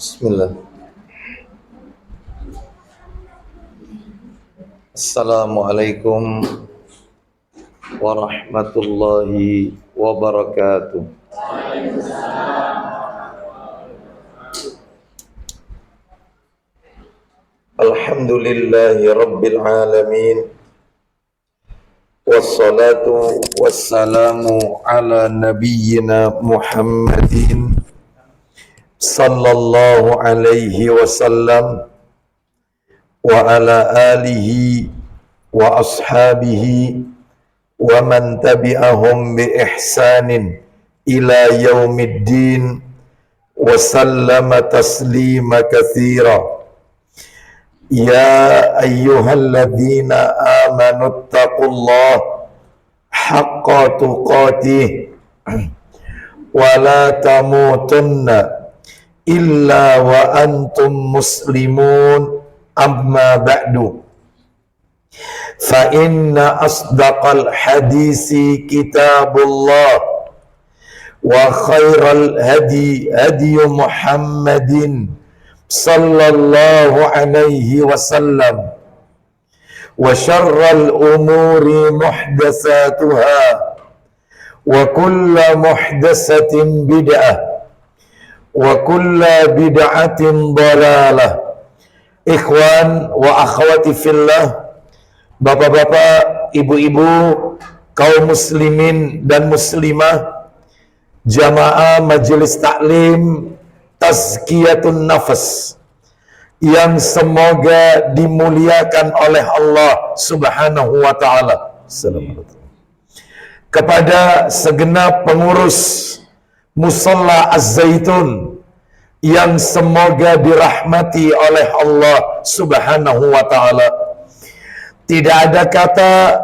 Bismillah. Assalamualaikum warahmatullahi wabarakatuh. Alhamdulillahi rabbil alamin. Wassalatu wassalamu ala nabiyyina Muhammadin sallallahu alaihi wasallam wa ala alihi wa ashabihi wa man tabi'ahum bi ihsanin ila yaumiddin wa sallama taslima katsira. Ya ayyuhalladzina amanu taqullaha haqqa tuqatih wa la tamutunna illa wa antum muslimun. Amma ba'du, fa inna asdaqal hadisi kitabullah wa khairal hadi hadi Muhammadin sallallahu alaihi wasallam wa syarral umuri muhdatsatuha wa kullu muhdatsatin bid'ah wa kullu bid'atin dhalalah. Ikhwan wa akhwati fillah, bapak-bapak, ibu-ibu, kaum muslimin dan muslimah, jamaah majelis taklim tazkiyatun nafas yang semoga dimuliakan oleh Allah subhanahu wa ta'ala. Assalamualaikum. Kepada segenap pengurus Musalla Az-Zaitun yang semoga dirahmati oleh Allah subhanahu wa ta'ala. Tidak ada kata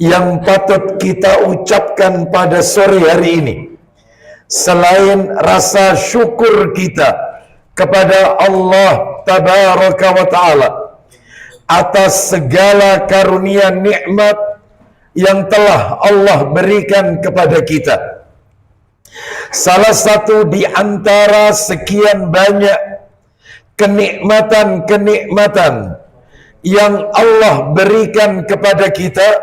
yang patut kita ucapkan pada sore hari ini selain rasa syukur kita kepada Allah tabaraka wa ta'ala atas segala karunia nikmat yang telah Allah berikan kepada kita. Salah satu di antara sekian banyak kenikmatan-kenikmatan yang Allah berikan kepada kita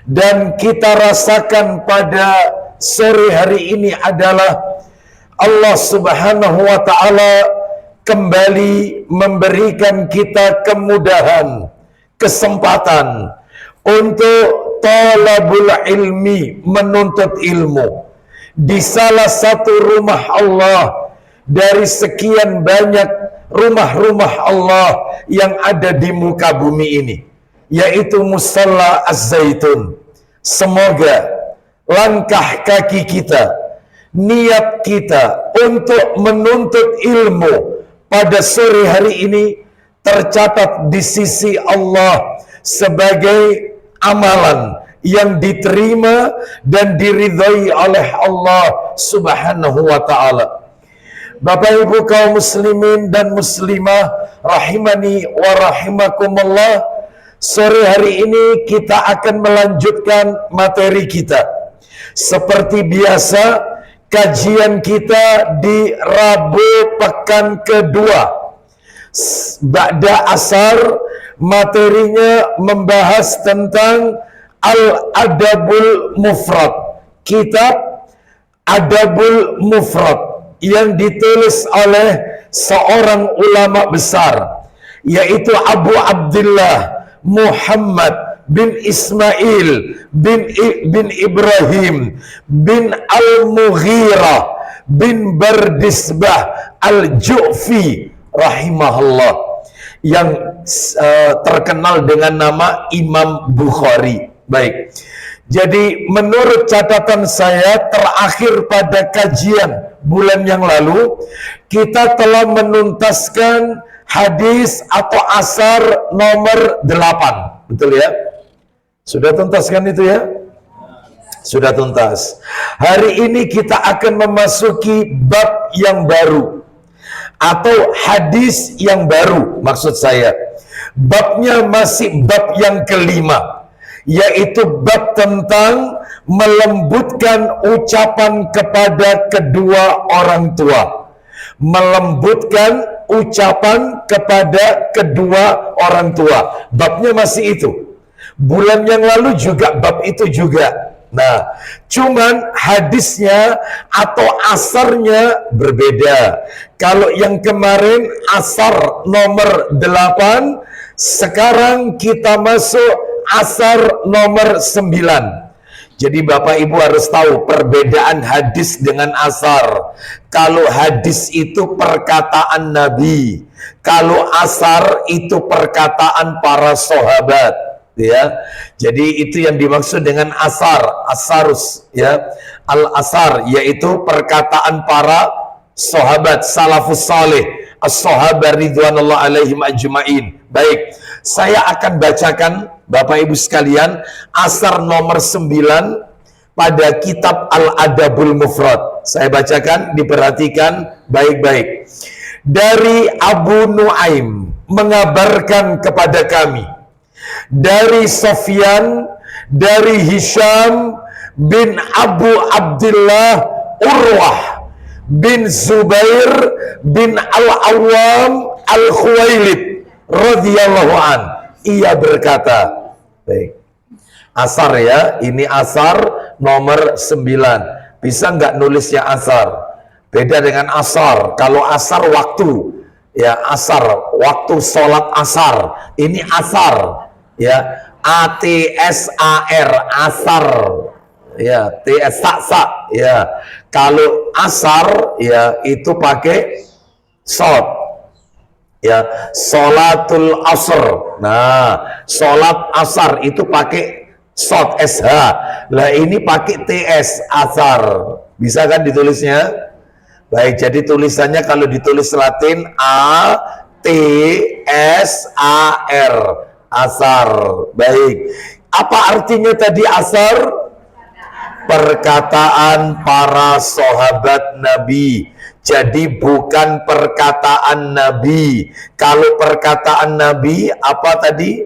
dan kita rasakan pada sore hari ini adalah Allah subhanahu wa ta'ala kembali memberikan kita kemudahan, kesempatan untuk talabul ilmi, menuntut ilmu di salah satu rumah Allah dari sekian banyak rumah-rumah Allah yang ada di muka bumi ini, yaitu Musalla Az-Zaitun. Semoga langkah kaki kita, niat kita untuk menuntut ilmu pada sore hari ini tercatat di sisi Allah sebagai amalan yang diterima dan diridhai oleh Allah subhanahu wa ta'ala. Bapak ibu kaum muslimin dan muslimah rahimani wa rahimakumullah, sore hari ini kita akan melanjutkan materi kita. Seperti biasa, kajian kita di Rabu pekan kedua ba'da asar, materinya membahas tentang Al-Adabul Mufrad, kitab Adabul Mufrad yang ditulis oleh seorang ulama besar, yaitu Abu Abdullah Muhammad bin Ismail bin Ibrahim bin Al-Mughirah bin Bardisbah Al-Ju'fi rahimahullah, yang terkenal dengan nama Imam Bukhari. Baik, jadi menurut catatan saya terakhir pada kajian bulan yang lalu, kita telah menuntaskan hadis atau asar nomor 8. Betul ya? Sudah tuntaskan itu ya? Sudah tuntas. Hari ini kita akan memasuki bab yang baru atau hadis yang baru, maksud saya. Babnya masih bab yang kelima, yaitu bab tentang melembutkan ucapan kepada kedua orang tua. melembutkan ucapan kepada kedua orang tua. Babnya masih itu. Bulan yang lalu juga bab itu juga. Nah, cuman hadisnya atau asarnya berbeda. Kalau yang kemarin asar nomor 8, sekarang kita masuk asar nomor 9. Jadi Bapak Ibu harus tahu perbedaan hadis dengan asar. Kalau hadis itu perkataan Nabi, kalau asar itu perkataan para sahabat, ya. Jadi itu yang dimaksud dengan asar, asarus, ya. Al-asar yaitu perkataan para sahabat salafus saleh, as-sahabat ridwanullah alaihim ajmain. Baik, saya akan bacakan Bapak Ibu sekalian asar nomor 9 pada kitab Al-Adabul Mufrad. Saya bacakan, diperhatikan baik-baik. Dari Abu Nuaim mengabarkan kepada kami, dari Sofyan, dari Hisham bin Abu Abdullah Urwah bin Zubair bin Al-Awwam Al-Khuwailid radhiyallahu an. Ia berkata, baik, asar ya, ini asar nomor 9. Bisa nggak nulisnya asar? Beda dengan asar. Kalau asar waktu, ya asar, waktu sholat asar. Ini asar, ya, ATSAR, asar, ya, TS-sak, ya. Kalau asar, ya itu pakai shot. Ya, sholatul asr. Nah, sholat asar itu pakai shot SH. Lah ini pakai TS, asar. Bisa kan ditulisnya? Baik, jadi tulisannya kalau ditulis Latin A T S A R, asar. Baik. Apa artinya tadi asar? Perkataan para sahabat Nabi. Jadi bukan perkataan Nabi. Kalau perkataan Nabi apa tadi?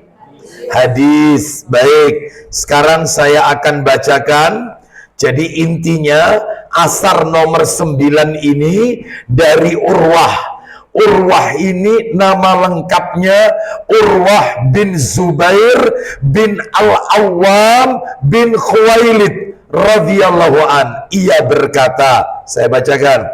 Hadis. Baik, sekarang saya akan bacakan. Jadi intinya asar nomor 9 ini dari Urwah. Urwah ini nama lengkapnya Urwah bin Zubair bin Al-Awwam bin Khuwailid radhiyallahu an. Ia berkata, saya bacakan,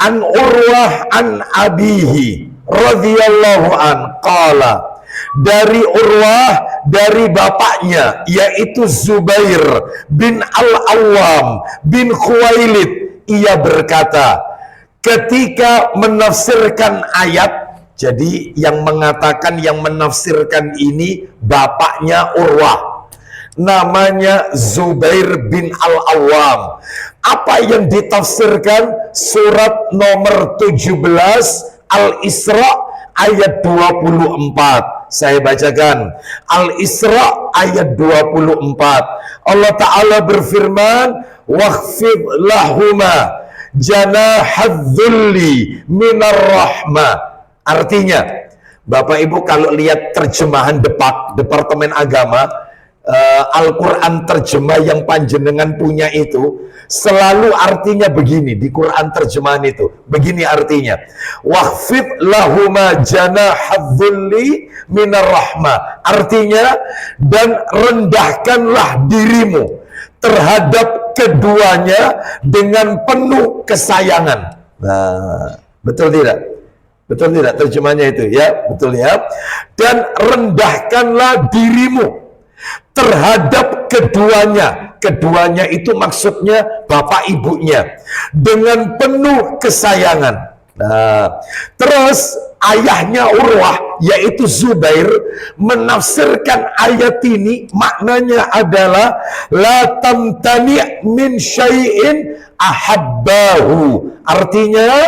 an Urwah an abihi radhiyallahu an qala, dari Urwah, dari bapaknya, yaitu Zubair bin Al-Awwam bin Khuwailid, ia berkata, ketika menafsirkan ayat, jadi yang mengatakan, yang menafsirkan ini bapaknya Urwah, namanya Zubair bin Al-Awwam. Apa yang ditafsirkan? Surat nomor 17 Al-Isra ayat 24. Saya bacakan Al-Isra ayat 24. Allah Ta'ala berfirman, wakhfid lahuma janahadzulli minar rahmah. Artinya, Bapak Ibu kalau lihat terjemahan Departemen Agama, Al-Quran terjemah yang panjenengan punya itu selalu artinya begini. Di Quran terjemahan itu begini artinya, wakhfid lahuma janahadzulli minar rahmah. Artinya, dan rendahkanlah dirimu terhadap keduanya dengan penuh kesayangan. Nah, betul tidak? Betul tidak terjemahnya itu? Ya, betul ya. Dan rendahkanlah dirimu terhadap keduanya. Keduanya itu maksudnya bapak ibunya, dengan penuh kesayangan. Nah, terus ayahnya Urwah, yaitu Zubair, menafsirkan ayat ini, maknanya adalah la tamtani' min syai'in ahabbahu. Artinya,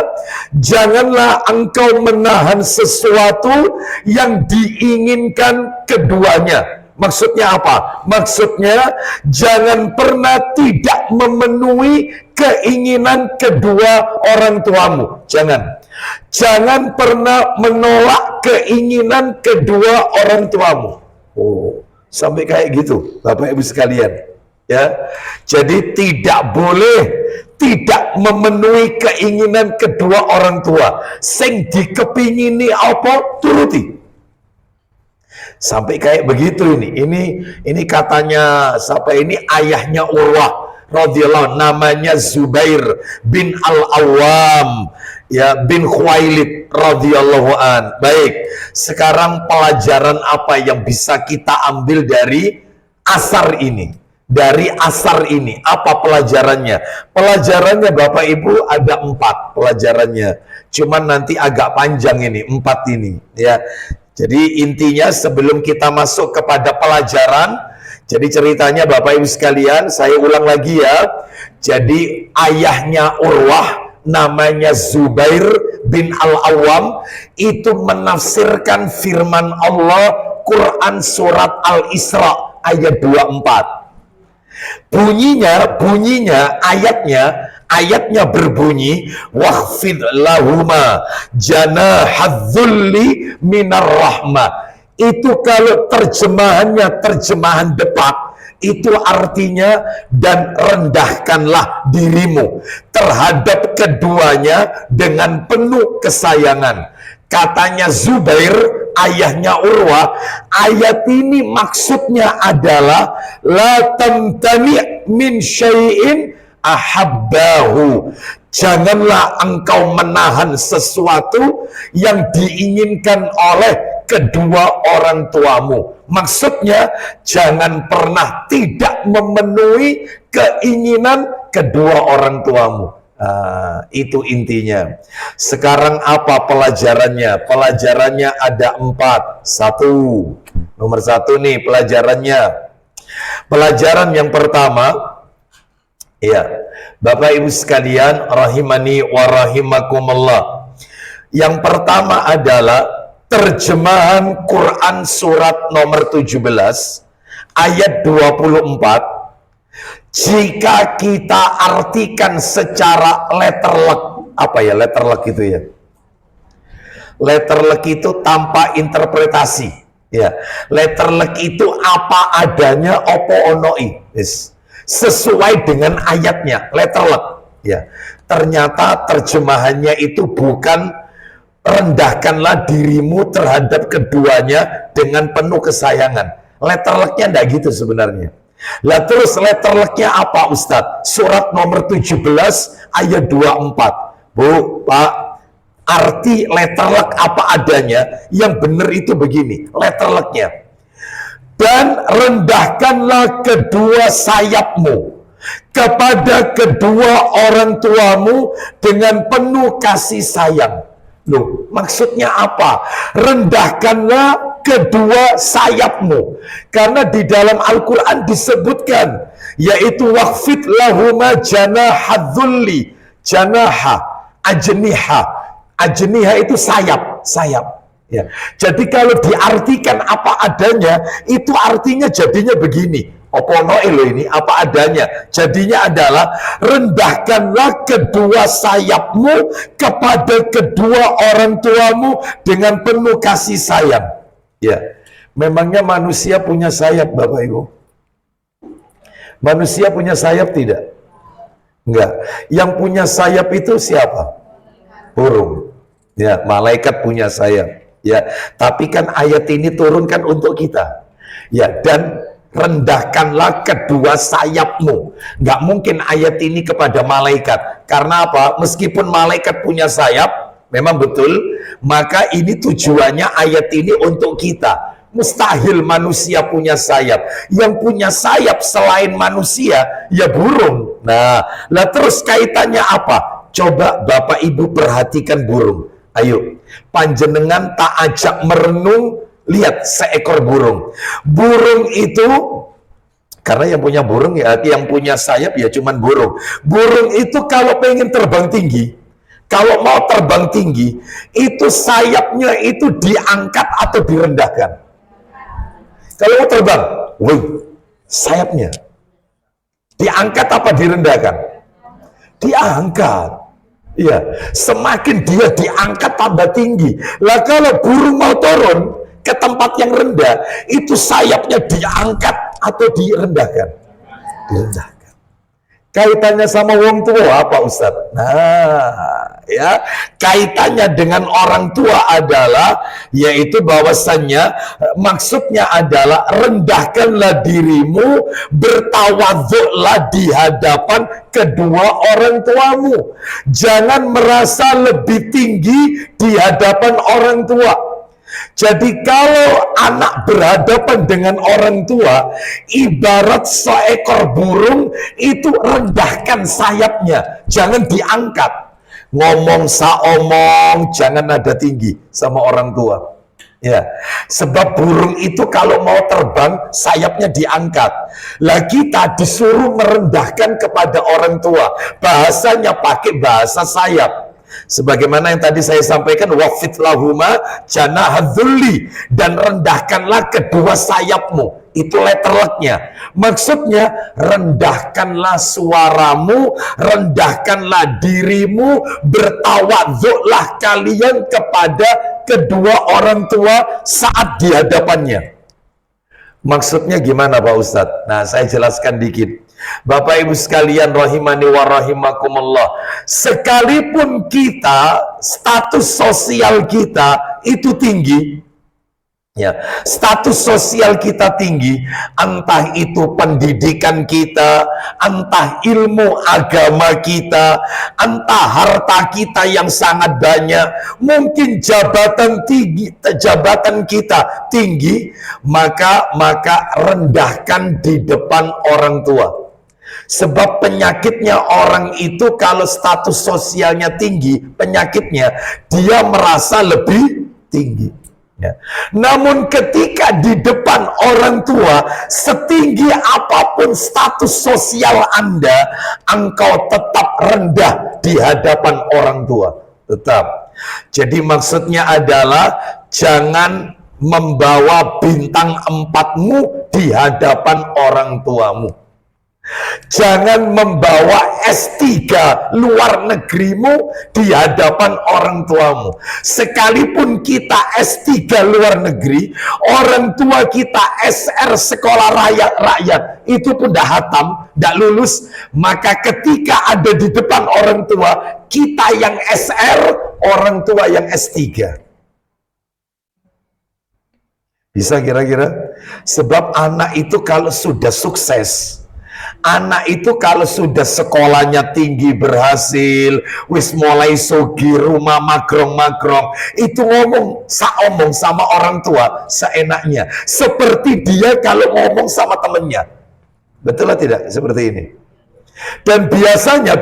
janganlah engkau menahan sesuatu yang diinginkan keduanya. Maksudnya apa? Maksudnya jangan pernah tidak memenuhi keinginan kedua orang tuamu. Jangan pernah menolak keinginan kedua orang tuamu. Oh, sampai kayak gitu, Bapak Ibu sekalian. Ya, jadi tidak boleh tidak memenuhi keinginan kedua orang tua, sing dikepingini apa turuti. Sampai kayak begitu ini katanya siapa ini, ayahnya Urwah radhiyallahu, namanya Zubair bin Al-Awwam ya bin Khuwailid radhiyallahu an. Baik, sekarang pelajaran apa yang bisa kita ambil dari asar ini? Dari asar ini apa pelajarannya? Pelajarannya Bapak Ibu ada 4 pelajarannya. Cuman nanti agak panjang ini 4 ini ya. Jadi intinya sebelum kita masuk kepada pelajaran, jadi ceritanya Bapak Ibu sekalian, saya ulang lagi ya. Jadi ayahnya Urwah namanya Zubair bin Al-Awwam itu menafsirkan firman Allah Quran surat Al-Isra ayat 24. Bunyinya ayatnya berbunyi wakhfid lahuma janahadzulli minar rahmah. Itu kalau terjemahan depak itu artinya dan rendahkanlah dirimu terhadap keduanya dengan penuh kesayangan. Katanya Zubair, ayahnya Urwah, ayat ini maksudnya adalah la tamtani min syai'in ahabbahu. Janganlah engkau menahan sesuatu yang diinginkan oleh kedua orang tuamu. Maksudnya jangan pernah tidak memenuhi keinginan kedua orang tuamu. Itu intinya. Sekarang apa pelajarannya? Pelajarannya ada 4. Nomor 1 nih pelajarannya. Pelajaran yang pertama, ya Bapak Ibu sekalian rahimani wa rahimakumullah. Yang pertama adalah terjemahan Quran surat nomor 17 ayat 24. Jika kita artikan secara letterlek, apa ya letterlek itu ya? Letterlek itu tanpa interpretasi, ya. Letterlek itu apa adanya, opo onoi, sesuai dengan ayatnya, letterlek, ya. Ternyata terjemahannya itu bukan rendahkanlah dirimu terhadap keduanya dengan penuh kesayangan. Letterleknya enggak gitu sebenarnya. Lah terus letterleknya apa Ustadz? Surat nomor 17 ayat 24. Bu, Pak, arti letterlek apa adanya yang benar itu begini letterleknya. Dan rendahkanlah kedua sayapmu kepada kedua orang tuamu dengan penuh kasih sayang. Loh, maksudnya apa? Rendahkanlah kedua sayapmu. Karena di dalam Al-Quran disebutkan, yaitu waqfid lahuma janahadzulli. Janaha, ajniha. Ajniha itu sayap. Ya. Jadi kalau diartikan apa adanya, itu artinya jadinya begini. Ini apa adanya. Jadinya adalah rendahkanlah kedua sayapmu kepada kedua orang tuamu dengan penuh kasih sayang. Ya, memangnya manusia punya sayap, Bapak Ibu? Manusia punya sayap tidak? Enggak. Yang punya sayap itu siapa? Burung. Ya, malaikat punya sayap. Ya, tapi kan ayat ini turunkan untuk kita. Ya, dan rendahkanlah kedua sayapmu. Nggak mungkin ayat ini kepada malaikat. Karena apa? Meskipun malaikat punya sayap, memang betul, maka ini tujuannya ayat ini untuk kita. Mustahil manusia punya sayap. Yang punya sayap selain manusia, ya burung. Nah, lah terus kaitannya apa? Coba Bapak Ibu perhatikan burung. Ayo, panjenengan tak ajak merenung. Lihat seekor burung. Burung itu, karena yang punya burung ya, yang punya sayap ya cuman burung. Burung itu kalau pengen terbang tinggi, kalau mau terbang tinggi, itu sayapnya itu diangkat atau direndahkan. Kalau mau terbang, sayapnya diangkat apa direndahkan? Diangkat. Iya, semakin dia diangkat tambah tinggi. Lah kalau burung mau turun ke tempat yang rendah, itu sayapnya diangkat atau direndahkan? Direndahkan. Kaitannya sama wong tua apa Ustadz? Nah, ya, kaitannya dengan orang tua adalah yaitu bahwasannya maksudnya adalah rendahkanlah dirimu, bertawaduklah di hadapan kedua orang tuamu. Jangan merasa lebih tinggi di hadapan orang tua. Jadi kalau anak berhadapan dengan orang tua, ibarat seekor burung, itu rendahkan sayapnya, jangan diangkat. Ngomong saomong, jangan nada tinggi sama orang tua. Ya, sebab burung itu kalau mau terbang, sayapnya diangkat. Lah kita disuruh merendahkan kepada orang tua. Bahasanya pakai bahasa sayap. Sebagaimana yang tadi saya sampaikan, waqfid lahuma janahadzulli, dan rendahkanlah kedua sayapmu. Itu letterleknya. Maksudnya rendahkanlah suaramu, rendahkanlah dirimu, bertawaduklah kalian kepada kedua orang tua saat di hadapannya. Maksudnya gimana Pak Ustadz? Nah, saya jelaskan dikit. Bapak Ibu sekalian rahimani wa rahimakumullah, sekalipun kita status sosial kita itu tinggi, ya, status sosial kita tinggi, entah itu pendidikan kita, entah ilmu agama kita, entah harta kita yang sangat banyak, mungkin jabatan tinggi, jabatan kita tinggi, maka rendahkan di depan orang tua. Sebab penyakitnya orang itu kalau status sosialnya tinggi, penyakitnya dia merasa lebih tinggi. Ya. Namun ketika di depan orang tua, setinggi apapun status sosial Anda, engkau tetap rendah di hadapan orang tua. Tetap. Jadi maksudnya adalah jangan membawa bintang 4-mu di hadapan orang tuamu. Jangan membawa S3 luar negerimu di hadapan orang tuamu. Sekalipun kita S3 luar negeri, orang tua kita SR sekolah rakyat, itu pun dah hatam, dah lulus, maka ketika ada di depan orang tua, kita yang SR, orang tua yang S3. Bisa kira-kira? Sebab anak itu kalau sudah sukses, anak itu kalau sudah sekolahnya tinggi, berhasil, wis mulai sogi, rumah magrong-magrong, itu ngomong sama orang tua seenaknya, seperti dia kalau ngomong sama temennya. Betul atau tidak? Seperti ini. Dan biasanya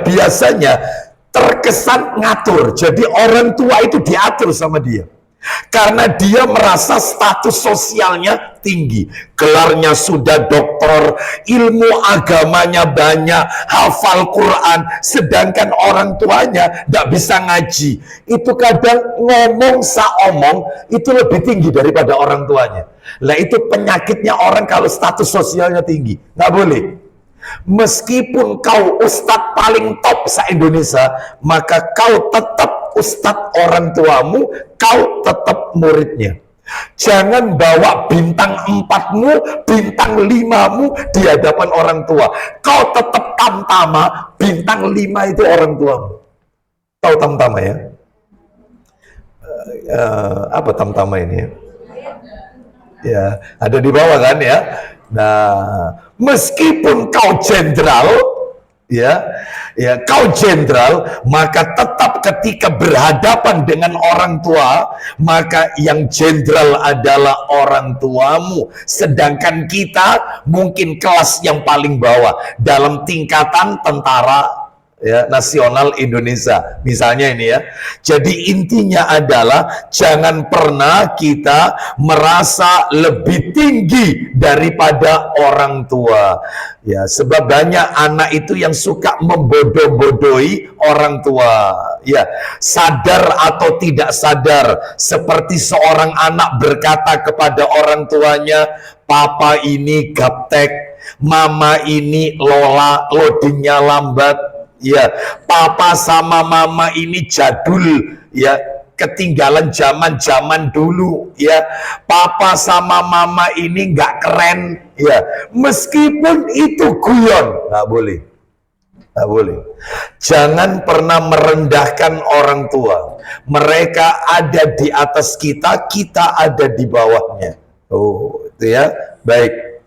terkesan ngatur. Jadi orang tua itu diatur sama dia. Karena dia merasa status sosialnya tinggi, gelarnya sudah doktor, ilmu agamanya banyak, hafal Quran, sedangkan orang tuanya tidak bisa ngaji. Itu kadang ngomong saomong itu lebih tinggi daripada orang tuanya. Lah itu penyakitnya orang kalau status sosialnya tinggi, nggak boleh. Meskipun kau ustadz paling top se-Indonesia, maka kau tetap ustadz orang tuamu, kau tetap muridnya. Jangan bawa bintang 4-mu, bintang 5-mu di hadapan orang tua. Kau tetap tamtama, bintang 5 itu orang tuamu. Tahu tamtama ya? Apa tamtama ini? Ya, ada di bawah kan ya? Nah, meskipun kau jenderal, kau jenderal, maka tetap ketika berhadapan dengan orang tua, maka yang jenderal adalah orang tuamu. Sedangkan kita mungkin kelas yang paling bawah dalam tingkatan tentara nasional Indonesia, misalnya ini ya. Jadi intinya adalah jangan pernah kita merasa lebih tinggi daripada orang tua. Ya, sebab banyak anak itu yang suka membodoh-bodohi orang tua. Ya, sadar atau tidak sadar, seperti seorang anak berkata kepada orang tuanya, "Papa ini gaptek, mama ini loadingnya lambat." Ya, papa sama mama ini jadul, ya, ketinggalan zaman dulu, ya. Papa sama mama ini nggak keren, ya. Meskipun itu guyon, nggak boleh. Nggak boleh. Jangan pernah merendahkan orang tua. Mereka ada di atas kita, kita ada di bawahnya. Oh, itu ya. Baik.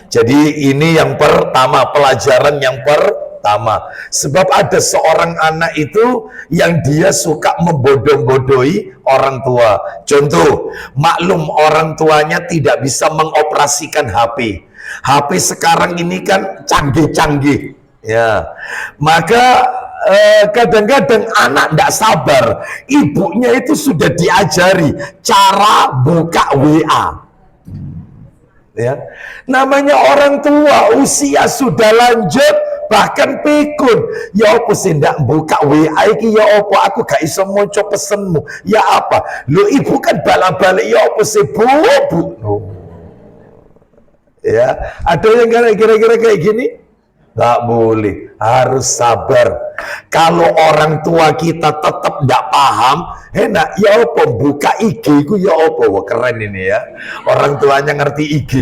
Jadi ini yang pertama, pelajaran yang pertama. Sebab ada seorang anak itu yang dia suka membodoh-bodohi orang tua. Contoh, maklum orang tuanya tidak bisa mengoperasikan HP. HP sekarang ini kan canggih-canggih. Ya, maka kadang-kadang anak tidak sabar, ibunya itu sudah diajari cara buka WA. Ya, namanya orang tua usia sudah lanjut bahkan pikun, ya apa sih ndak buka WA iki, ya apa aku gak iso maca pesenmu, ya apa lo ibu kan balik-balik, ya apa sih bu. Oh. Ya, ada yang kira-kira kayak gini. Nggak boleh, harus sabar. Kalau orang tua kita tetap nggak paham, enak ya apa buka IG ku ya apa. Wah, keren ini ya, orang tuanya ngerti IG.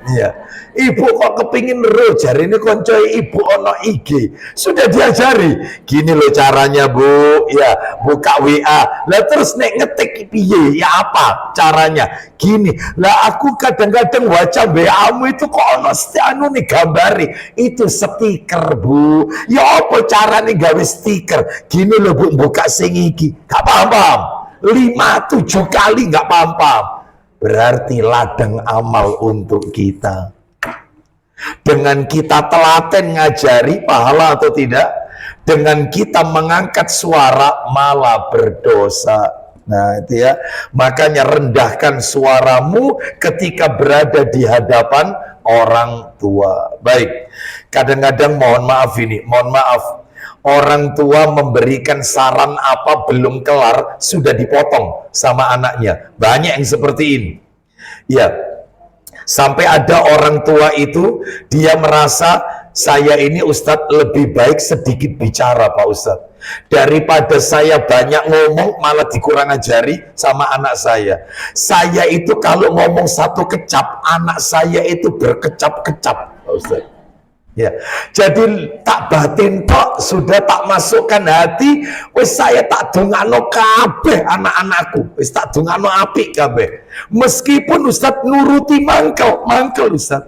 Ya, ibu kok kepingin ro jari ini koncoy ibu ono IG, sudah diajari gini loh caranya bu, ya buka WA lah, terus nek ngetik piye, ya apa caranya gini lah. Aku kadang-kadang baca WA-mu itu kok ono anu nih gambari itu stiker bu, ya apa cara nih gawe stiker gini loh bu, buka sing iki gak paham 5-7 kali gak paham. Berarti ladang amal untuk kita. Dengan kita telaten ngajari, pahala atau tidak? Dengan kita mengangkat suara, malah berdosa. Nah itu ya, makanya rendahkan suaramu ketika berada di hadapan orang tua. Baik, kadang-kadang mohon maaf, orang tua memberikan saran apa belum kelar, sudah dipotong sama anaknya. Banyak yang seperti ini. Ya, sampai ada orang tua itu, dia merasa, saya ini Ustadz lebih baik sedikit bicara Pak Ustadz. Daripada saya banyak ngomong, malah dikurang ajari sama anak saya. Saya itu kalau ngomong satu kecap, anak saya itu berkecap-kecap Pak Ustadz. Ya, jadi tak batin tok sudah tak masukkan hati, wis saya tak dongakno kabeh anak-anakku, wis tak dongakno apik kabeh. Meskipun Ustaz nuruti mangkel Ustaz.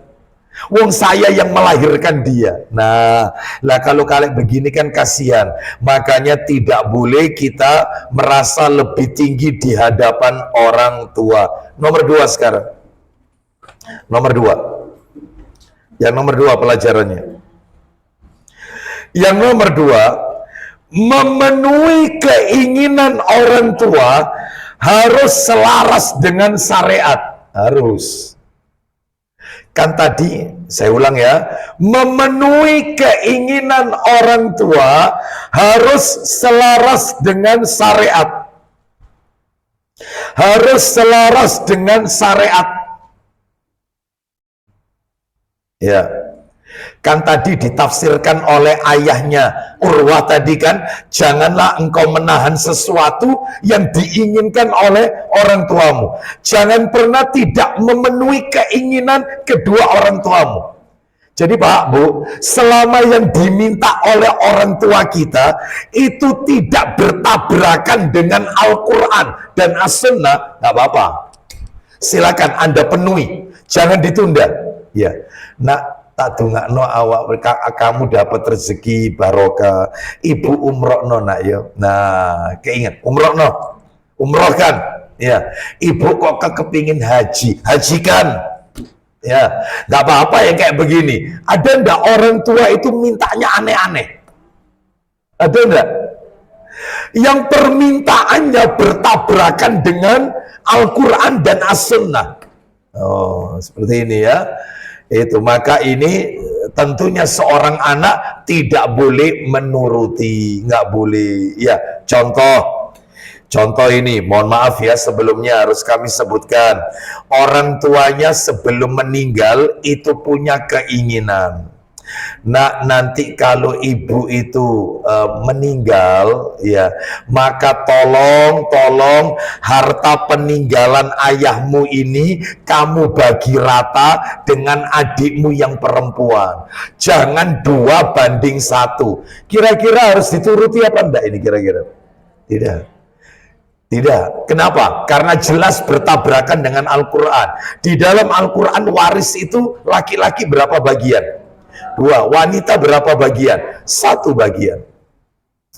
Wong saya yang melahirkan dia. Nah, lah kalau kalian begini kan kasihan. Makanya tidak boleh kita merasa lebih tinggi di hadapan orang tua. Nomor 2 sekarang. Nomor 2. Yang nomor 2 pelajarannya. Yang nomor 2, memenuhi keinginan orang tua harus selaras dengan syariat. Harus. Kan tadi, saya ulang ya, memenuhi keinginan orang tua harus selaras dengan syariat. Harus selaras dengan syariat. Ya, kan tadi ditafsirkan oleh ayahnya Urwah tadi kan, janganlah engkau menahan sesuatu yang diinginkan oleh orang tuamu. Jangan pernah tidak memenuhi keinginan kedua orang tuamu. Jadi Pak, Bu, selama yang diminta oleh orang tua kita itu tidak bertabrakan dengan Al-Quran dan As-Sunnah, nggak apa-apa. Silakan Anda penuhi, jangan ditunda. Ya, nak tak dongakno awak kamu dapat rezeki barokah. Ibu umrohno nak yo. Nah, keinget umrohno. Umrohkan. Ya, ibu kok kepingin haji, hajikan. Ya, nggak apa-apa yang kayak begini. Ada ndak orang tua itu mintanya aneh-aneh? Ada ndak? Yang permintaannya bertabrakan dengan Al-Quran dan As-Sunnah. Oh, seperti ini ya. Itu maka ini tentunya seorang anak tidak boleh menuruti, nggak boleh. Ya, contoh ini, mohon maaf ya sebelumnya harus kami sebutkan, orang tuanya sebelum meninggal itu punya keinginan Nah, nanti kalau ibu itu meninggal, ya, maka tolong harta peninggalan ayahmu ini kamu bagi rata dengan adikmu yang perempuan. Jangan 2:1. Kira-kira harus dituruti apa enggak ini kira-kira? Tidak. Tidak. Kenapa? Karena jelas bertabrakan dengan Al-Quran. Di dalam Al-Quran waris itu laki-laki berapa bagian? 2. Wanita berapa bagian? 1 bagian.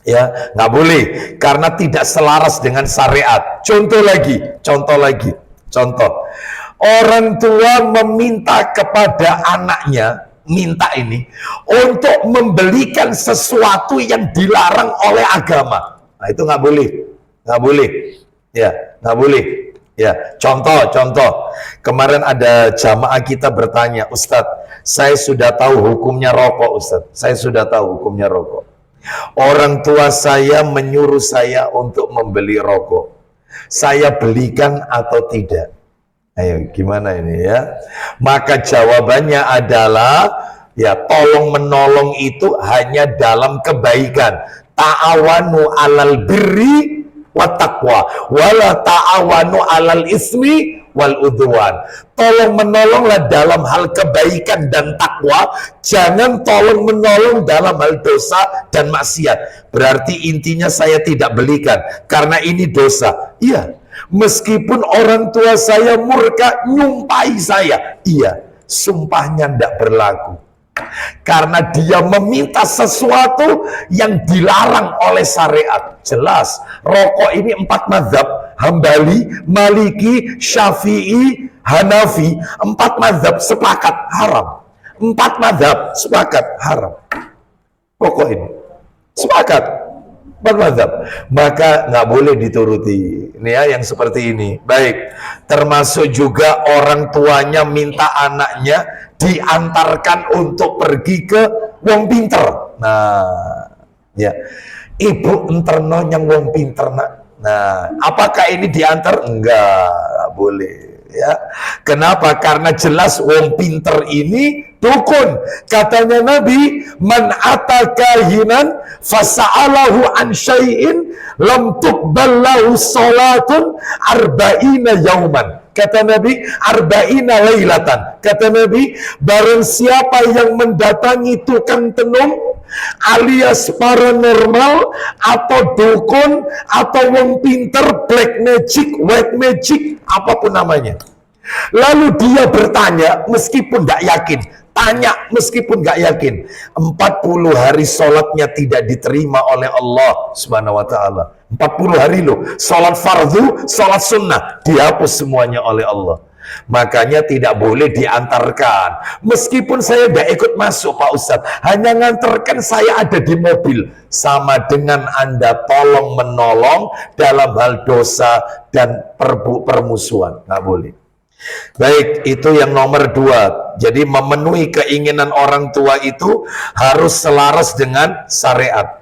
Ya, nggak boleh karena tidak selaras dengan syariat. Contoh lagi. Orang tua meminta kepada anaknya, minta ini untuk membelikan sesuatu yang dilarang oleh agama. Nah, itu nggak boleh. Ya, nggak boleh. Ya, contoh. Kemarin ada jamaah kita bertanya, Ustadz, saya sudah tahu hukumnya rokok, Ustadz. Saya sudah tahu hukumnya rokok. Orang tua saya menyuruh saya untuk membeli rokok. Saya belikan atau tidak? Ayo, gimana ini ya? Maka jawabannya adalah, ya, tolong menolong itu hanya dalam kebaikan. Ta'awanu alal birri wa taqwa wala ta'awanu alal ismi wal udwan. Tolong menolonglah dalam hal kebaikan dan takwa, jangan tolong menolong dalam hal dosa dan maksiat. Berarti intinya saya tidak belikan karena ini dosa. Iya, meskipun orang tua saya murka nyumpahi saya, iya, sumpahnya tidak berlaku karena dia meminta sesuatu yang dilarang oleh syariat. Jelas, rokok ini 4 mazhab, Hambali, Maliki, Syafi'i, Hanafi, 4 mazhab sepakat haram. 4 mazhab sepakat haram. Rokok ini sepakat 4 mazhab, maka nggak boleh dituruti. Ini ya, yang seperti ini. Baik, termasuk juga orang tuanya minta anaknya diantarkan untuk pergi ke wong pinter. Nah, ya, ibu enterno yang wong pinter, nak. Nah, apakah ini diantar? Enggak boleh. Ya, kenapa? Karena jelas wong pinter ini dukun. Katanya Nabi, man atakahinan fasa'alahu an syai'in lam tuqbal lahu salatun arba'ina yauman. Kata Nabi, arba'ina lailatan. Kata Nabi, barang siapa yang mendatangi tukang tenung alias paranormal atau dukun atau wong pinter, black magic, white magic, apapun namanya, lalu dia bertanya meskipun tidak yakin, tanya meskipun nggak yakin, 40 hari sholatnya tidak diterima oleh Allah Subhanahu wa ta'ala. 40 hari loh, sholat fardu, sholat sunnah dihapus semuanya oleh Allah. Makanya tidak boleh diantarkan. Meskipun saya tidak ikut masuk, Pak Ustadz, hanya ngantarkan, saya ada di mobil, sama dengan Anda tolong menolong dalam hal dosa dan permusuhan. Nggak boleh. Baik, itu yang nomor 2. Jadi memenuhi keinginan orang tua itu harus selaras dengan syariat.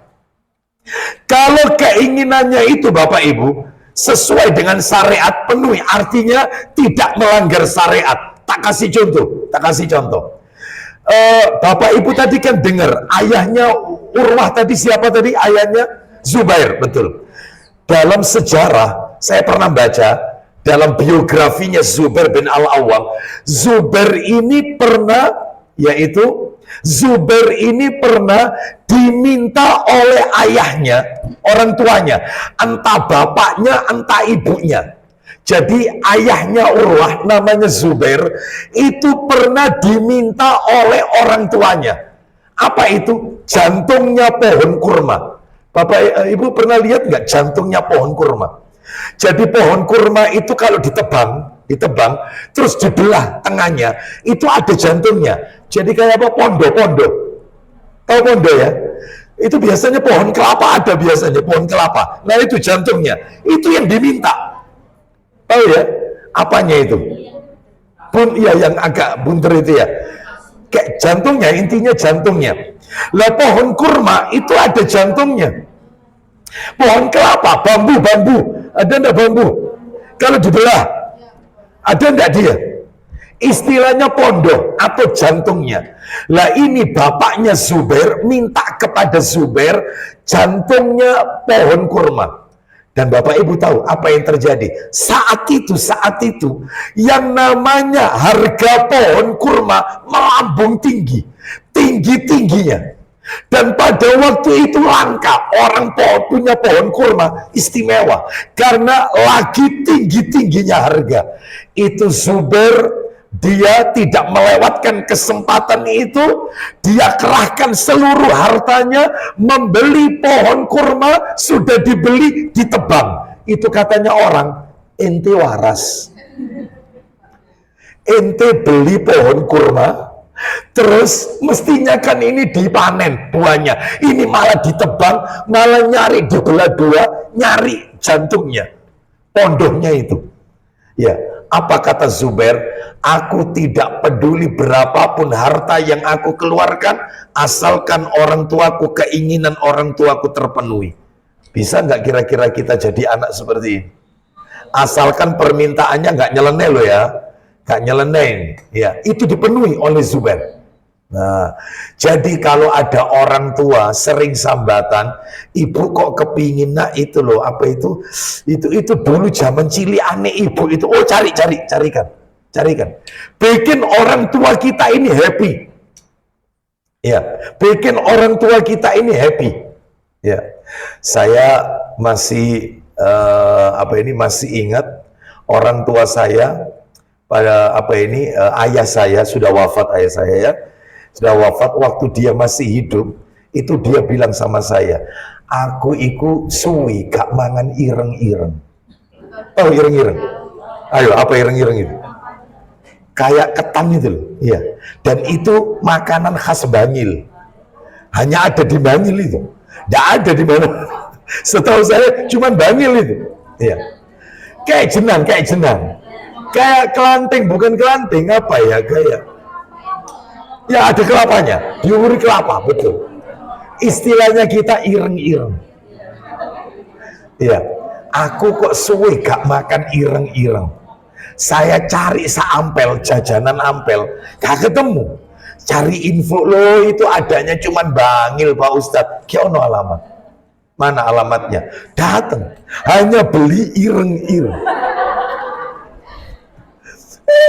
Kalau keinginannya itu Bapak Ibu sesuai dengan syariat, penuhi, artinya tidak melanggar syariat. Tak kasih contoh. Bapak Ibu tadi kan dengar ayahnya Urwah tadi, siapa tadi ayahnya? Zubair, betul. Dalam sejarah saya pernah baca dalam biografinya Zubair bin Al-Awwam, Zubair ini pernah diminta oleh ayahnya, orang tuanya, entah bapaknya, entah ibunya. Jadi ayahnya Urwah, namanya Zubair, itu pernah diminta oleh orang tuanya. Apa itu? Jantungnya pohon kurma. Bapak Ibu pernah lihat nggak jantungnya pohon kurma? Jadi pohon kurma itu kalau ditebang, terus dibelah tengahnya, itu ada jantungnya. Jadi kayak apa? Pondo. Tahu pondo ya? Itu biasanya pohon kelapa, ada biasanya pohon kelapa. Nah itu jantungnya, itu yang diminta. Tahu ya? Apanya itu? Iya, yang agak bunter itu ya. Kayak jantungnya, intinya jantungnya. Lah pohon kurma itu ada jantungnya. Pohon kelapa, bambu, ada enggak bambu? Kalau dibelah, ada enggak dia? Istilahnya pondok atau jantungnya. Lah ini bapaknya Zubair minta kepada Zubair jantungnya pohon kurma. Dan Bapak Ibu tahu apa yang terjadi? Saat itu yang namanya harga pohon kurma melambung tinggi. Tinggi-tingginya. Dan pada waktu itu langka. Orang punya pohon kurma istimewa. Karena lagi tinggi-tingginya harga. Itu Zubair, dia tidak melewatkan kesempatan itu. Dia kerahkan seluruh hartanya membeli pohon kurma. Sudah dibeli, ditebang. Itu katanya orang, ente waras, ente beli pohon kurma, terus mestinya kan ini dipanen buahnya, ini malah ditebang, malah nyari dibelah dua, nyari jantungnya, pondoknya itu. Ya, apa kata Zubair? Aku tidak peduli berapapun harta yang aku keluarkan, asalkan orang tuaku, keinginan orang tuaku terpenuhi. Bisa nggak kira-kira kita jadi anak seperti ini? Asalkan permintaannya nggak nyeleneh loh ya, nggak nyeleneh. Ya, itu dipenuhi oleh Zubair. Nah, jadi kalau ada orang tua sering sambatan, ibu kok kepingin, nah itu loh, apa itu dulu zaman cilik aneh ibu itu, oh carikan, bikin orang tua kita ini happy, ya, bikin orang tua kita ini happy, ya. Saya masih masih ingat orang tua saya pada ayah saya sudah wafat, ayah saya ya. Sudah wafat, waktu dia masih hidup, itu dia bilang sama saya, aku iku suwi gak mangan ireng-ireng. Oh, ireng-ireng. Ayo, apa ireng-ireng itu? Kayak ketan itu loh. Iya. Dan itu makanan khas Bangil. Hanya ada di Bangil itu. Tidak ada di mana. Setahu saya cuma Bangil itu. Iya. Kayak jenang. Kayak kelanting, bukan kelanting, apa ya, kayak ya ada kelapanya, diuri kelapa, betul. Istilahnya kita ireng-ireng. Ya, aku kok suwe gak makan ireng-ireng. Saya cari saampel, jajanan ampel, gak ketemu. Cari info, loh itu adanya cuman Bangil Pak Ustadz. Kiono alamat. Mana alamatnya? Datang, hanya beli ireng-ireng.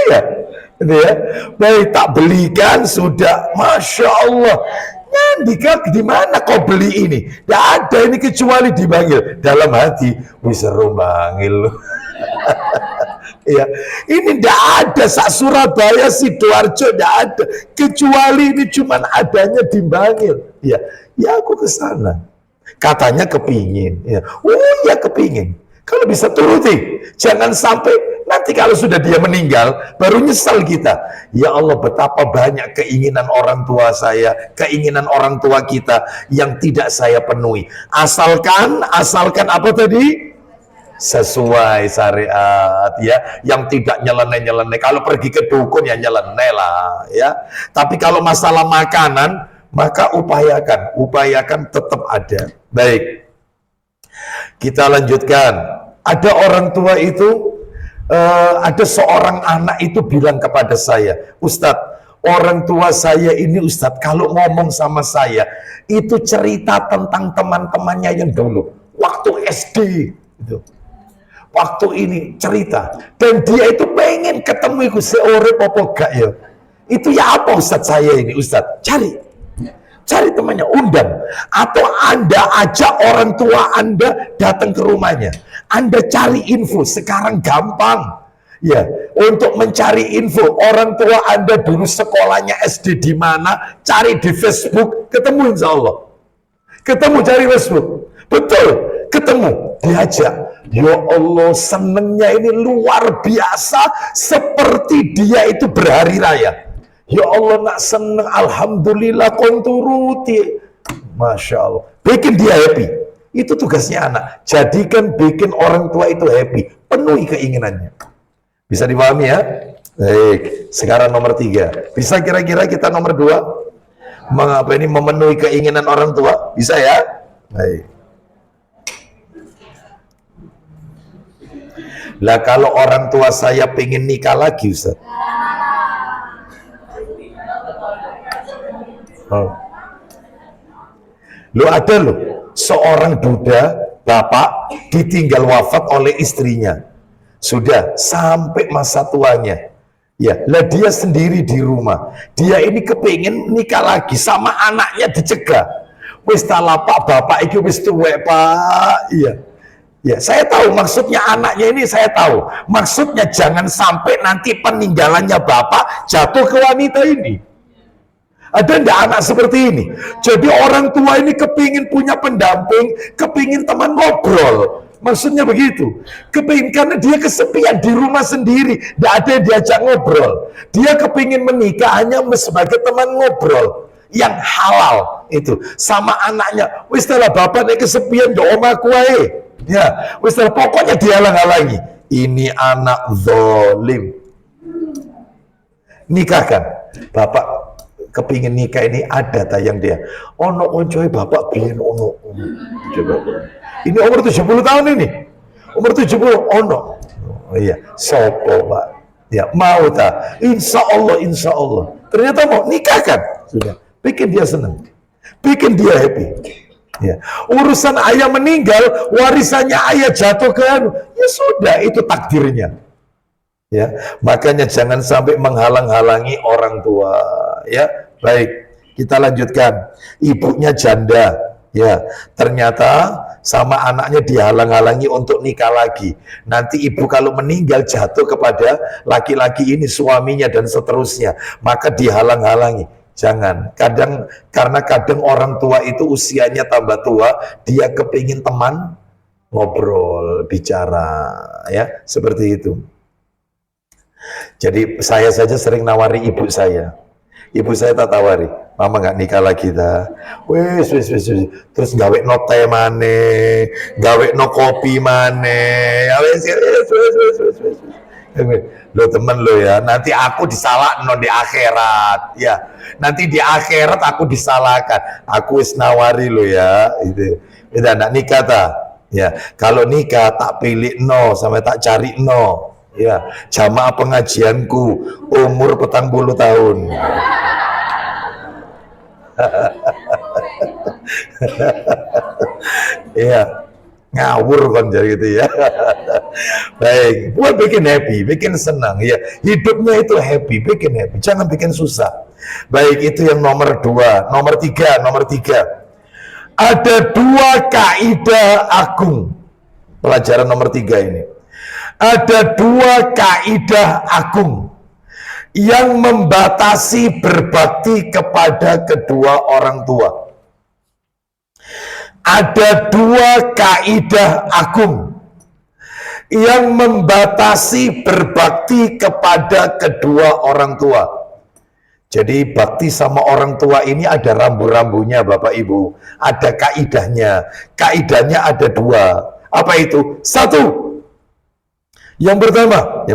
Iya. Ya, baik tak belikan sudah, masya Allah. Nyandika di mana kau beli ini? Tidak ada ini kecuali di Bangil. Dalam hati, wis seru Bangil. Ya, ini tidak ada sak Surabaya, Sidoarjo tidak ada. Kecuali ini cuman adanya di Bangil. Ya, aku ke sana. Katanya kepingin. Ya. Oh ya kepingin. Kalau bisa turuti, jangan sampai nanti kalau sudah dia meninggal, baru nyesal kita. Ya Allah, betapa banyak keinginan orang tua saya, keinginan orang tua kita yang tidak saya penuhi. Asalkan apa tadi? Sesuai syariat, ya, yang tidak nyeleneh-nyeleneh. Kalau pergi ke dukun ya nyeleneh lah, ya. Tapi kalau masalah makanan, maka upayakan tetap ada. Baik. Kita lanjutkan. Ada orang tua itu, ada seorang anak itu bilang kepada saya, Ustadz, orang tua saya ini Ustadz, kalau ngomong sama saya, itu cerita tentang teman-temannya yang dulu, waktu SD, gitu. Waktu ini cerita, dan dia itu pengen ketemu iku seore popo gak ya. Itu ya apa Ustadz saya ini, Ustadz? Cari temannya, undang. Atau Anda ajak orang tua Anda datang ke rumahnya. Anda cari info, sekarang gampang. Ya, untuk mencari info, orang tua Anda dulu sekolahnya SD di mana, cari di Facebook, ketemu insya Allah. Ketemu cari Facebook. Betul, ketemu, diajak. Ya Allah, senengnya ini luar biasa, seperti dia itu berhari raya. Ya Allah, nak seneng, alhamdulillah konturuti. Masya Allah, bikin dia happy. Itu tugasnya anak. Jadikan bikin orang tua itu happy, penuhi keinginannya. Bisa dipahami ya? Baik, sekarang nomor 3. Bisa kira-kira kita nomor 2? Memenuhi keinginan orang tua? Bisa ya? Baik. Lah kalau orang tua saya pengen nikah lagi, Ustaz, Oh. Lo ada lo seorang duda bapak ditinggal wafat oleh istrinya, sudah sampai masa tuanya. Ya, lah dia sendiri di rumah. Dia ini kepingin nikah lagi sama anaknya dicegah. Wis tala pak bapak iki wis tuwek pak. Iya. Ya, saya tahu maksudnya anaknya ini, saya tahu. Maksudnya jangan sampai nanti peninggalannya bapak jatuh ke wanita ini. Ada enggak anak seperti ini? Jadi orang tua ini kepingin punya pendamping, kepingin teman ngobrol. Maksudnya begitu. Kepingin karena dia kesepian di rumah sendiri, tidak ada yang diajak ngobrol. Dia kepingin menikah hanya sebagai teman ngobrol yang halal itu sama anaknya. Wis lah bapak nek kesepian do omahku ae. Ya, wis pokoknya dihalang-halangi. Ini anak zalim. Nikahkan. Bapak kepingin nikah ini ada tayang dia. Ono koncoe bapak biyen ono. Coba. Ini umur 70 tahun ini. Umur 70 ono. Oh iya, sopo Pak. Ya, mau tak? Insya Allah. Ternyata mau nikahkan. Sudah. Bikin dia senang. Bikin dia happy. Ya. Urusan ayah meninggal, warisannya ayah jatuh ke ya sudah, itu takdirnya. Ya, makanya jangan sampai menghalang-halangi orang tua. Ya, baik, kita lanjutkan. Ibunya janda, ya, ternyata sama anaknya dihalang-halangi untuk nikah lagi. Nanti ibu kalau meninggal jatuh kepada laki-laki ini, suaminya dan seterusnya, maka dihalang-halangi. Jangan, karena kadang orang tua itu usianya tambah tua, dia kepingin teman ngobrol, bicara, ya, seperti itu. Jadi saya saja sering nawari ibu saya tak tawari, mama nggak nikah lagi dah, wes, terus gawe no teh mane, gawe no kopi mane, wes. Lo temen lo ya, nanti aku disalahkan di akhirat, ya. Nanti di akhirat aku disalahkan. Aku wis nawari lo ya, itu. Kita nak nikah tak? Ya, kalau nikah tak pilih no, sampai tak cari no. Ya, jamaah pengajianku umur 40 tahun. Iya. Ngawur kan jadi gitu ya. Baik, buat bikin happy, bikin senang ya. Hidupnya itu happy, bikin happy, jangan bikin susah. Baik, itu yang nomor 2. Nomor 3. Ada 2 kaidah agung. Pelajaran nomor 3 ini. Ada 2 kaidah agung yang membatasi berbakti kepada kedua orang tua. Ada 2 kaidah agung yang membatasi berbakti kepada kedua orang tua. Jadi bakti sama orang tua ini ada rambu-rambunya Bapak Ibu. Ada kaidahnya. Kaidahnya ada 2. Apa itu? 1. Yang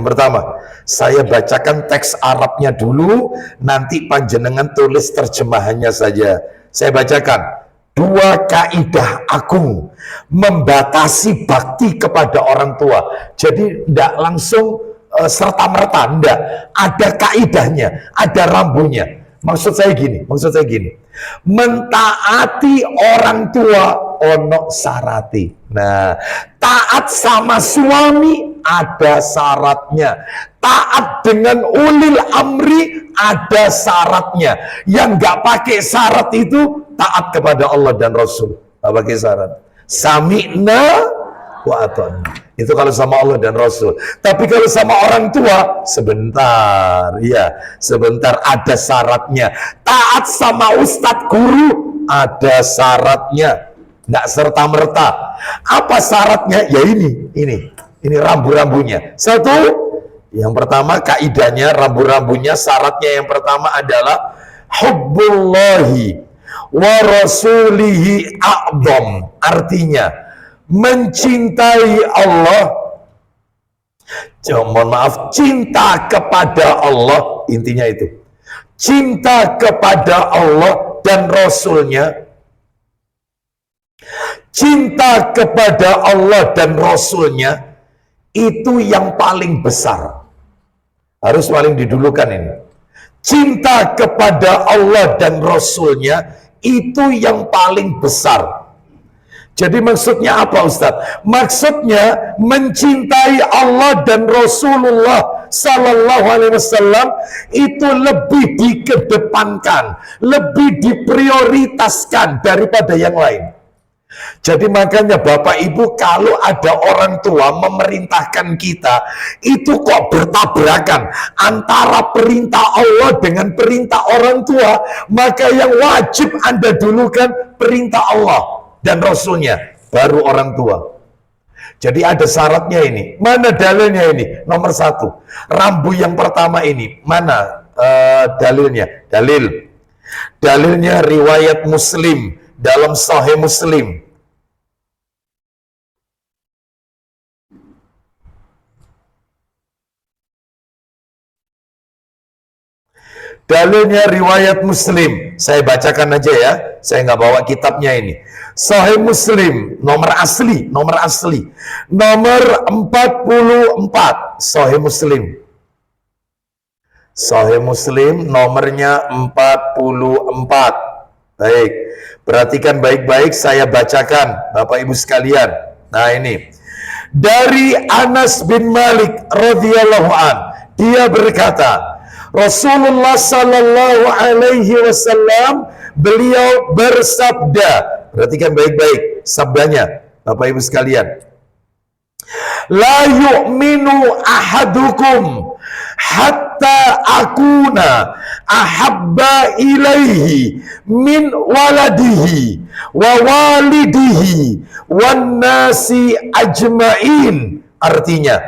pertama, saya bacakan teks Arabnya dulu, nanti panjenengan tulis terjemahannya saja. Saya bacakan. 2 kaidah agung membatasi bakti kepada orang tua. Jadi tidak langsung serta-merta, tidak. Ada kaidahnya, ada rambunya. Maksud saya gini. Mentaati orang tua ono sarati. Nah, taat sama suami ada syaratnya. Taat dengan ulil amri ada syaratnya. Yang nggak pakai syarat itu taat kepada Allah dan Rasul. Nggak pakai syarat. Sami'na wa ata'na. Itu kalau sama Allah dan Rasul. Tapi kalau sama orang tua, sebentar, ya, sebentar, ada syaratnya. Taat sama ustadz guru, ada syaratnya. Nggak serta-merta. Apa syaratnya? Ya ini rambu-rambunya. 1, yang pertama kaidahnya, rambu-rambunya, syaratnya yang pertama adalah hubbullahi wa rasulihi a'dham. Artinya mencintai Allah, mohon maaf, cinta kepada Allah, intinya itu cinta kepada Allah dan Rasulnya. Cinta kepada Allah dan Rasulnya itu yang paling besar, harus paling didulukan ini. Cinta kepada Allah dan Rasulnya itu yang paling besar. Jadi maksudnya apa Ustadz? Maksudnya mencintai Allah dan Rasulullah Sallallahu Alaihi Wasallam itu lebih dikedepankan, lebih diprioritaskan daripada yang lain. Jadi makanya Bapak Ibu, kalau ada orang tua memerintahkan kita, itu kok bertabrakan antara perintah Allah dengan perintah orang tua, maka yang wajib Anda dulukan perintah Allah dan Rasulnya, baru orang tua. Jadi ada syaratnya ini. Mana dalilnya ini? Nomor 1, rambu yang pertama ini, mana dalilnya? Dalilnya riwayat Muslim, dalam Sahih Muslim. Dalilnya riwayat Muslim. Saya bacakan aja ya. Saya nggak bawa kitabnya ini. Sahih Muslim, nomor asli. Nomor 44. Sahih Muslim. Sahih Muslim nomornya 44. Baik. Perhatikan baik-baik, saya bacakan Bapak Ibu sekalian. Nah ini. Dari Anas bin Malik radhiyallahu an, dia berkata, Rasulullah Sallallahu Alaihi Wasallam beliau bersabda, perhatikan baik-baik sabdanya Bapak Ibu sekalian, la yu'minu ahadukum hatta akuna ahabba ilaihi min waladihi wa walidihi wan nasi ajmain. Artinya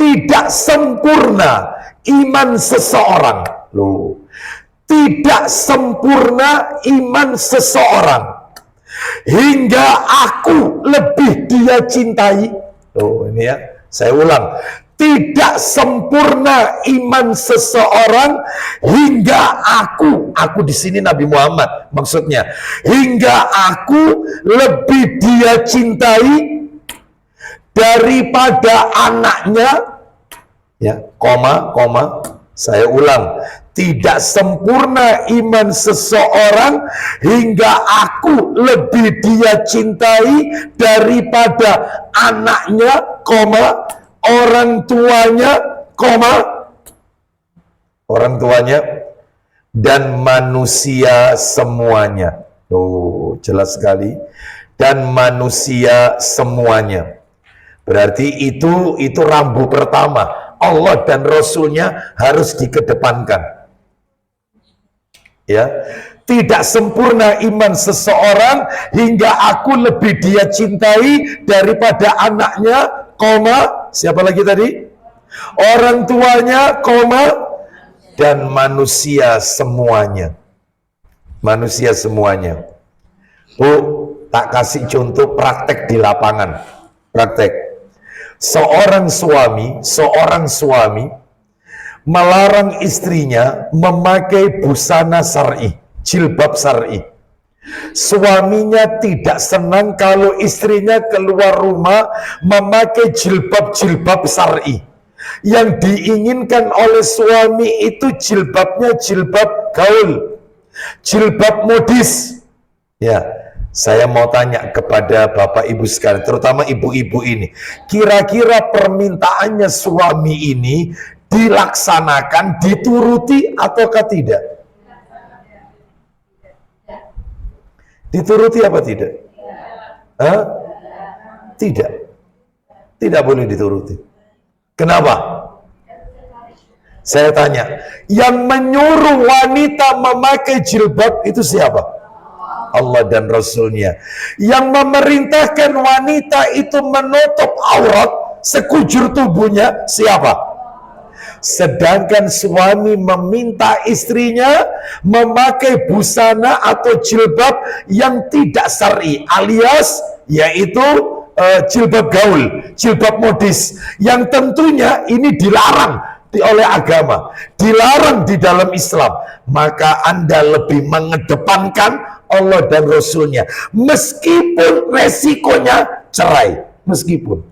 tidak sempurna iman seseorang. Loh, tidak sempurna iman seseorang hingga aku lebih dia cintai. Loh, ini ya, saya ulang. Tidak sempurna iman seseorang hingga aku di sini Nabi Muhammad maksudnya, hingga aku lebih dia cintai daripada anaknya, ya, saya ulang, tidak sempurna iman seseorang hingga aku lebih dia cintai daripada anaknya, orang tuanya dan manusia semuanya. Oh, jelas sekali. Dan manusia semuanya. Berarti itu rambu pertama. Allah dan Rasulnya harus dikedepankan. Ya, tidak sempurna iman seseorang hingga aku lebih dia cintai daripada anaknya, siapa lagi tadi? Orang tuanya, dan manusia semuanya. Manusia semuanya. Bu, tak kasih contoh praktek di lapangan. Praktek. Seorang suami melarang istrinya memakai busana syar'i, jilbab syar'i. Suaminya tidak senang kalau istrinya keluar rumah memakai jilbab syar'i. Yang diinginkan oleh suami itu jilbabnya jilbab gaul, jilbab modis. Ya. Saya mau tanya kepada Bapak Ibu sekalian, terutama ibu-ibu ini, kira-kira permintaannya suami ini dilaksanakan, dituruti ataukah tidak? Dituruti apa tidak? Tidak. Tidak boleh dituruti. Kenapa? Saya tanya, yang menyuruh wanita memakai jilbab itu siapa? Allah dan Rasulnya. Yang memerintahkan wanita itu menutup aurat sekujur tubuhnya siapa? Sedangkan suami meminta istrinya memakai busana atau jilbab yang tidak syar'i, alias yaitu jilbab gaul, jilbab modis, yang tentunya ini dilarang oleh agama, dilarang di dalam Islam. Maka Anda lebih mengedepankan Allah dan Rasulnya, meskipun resikonya cerai, meskipun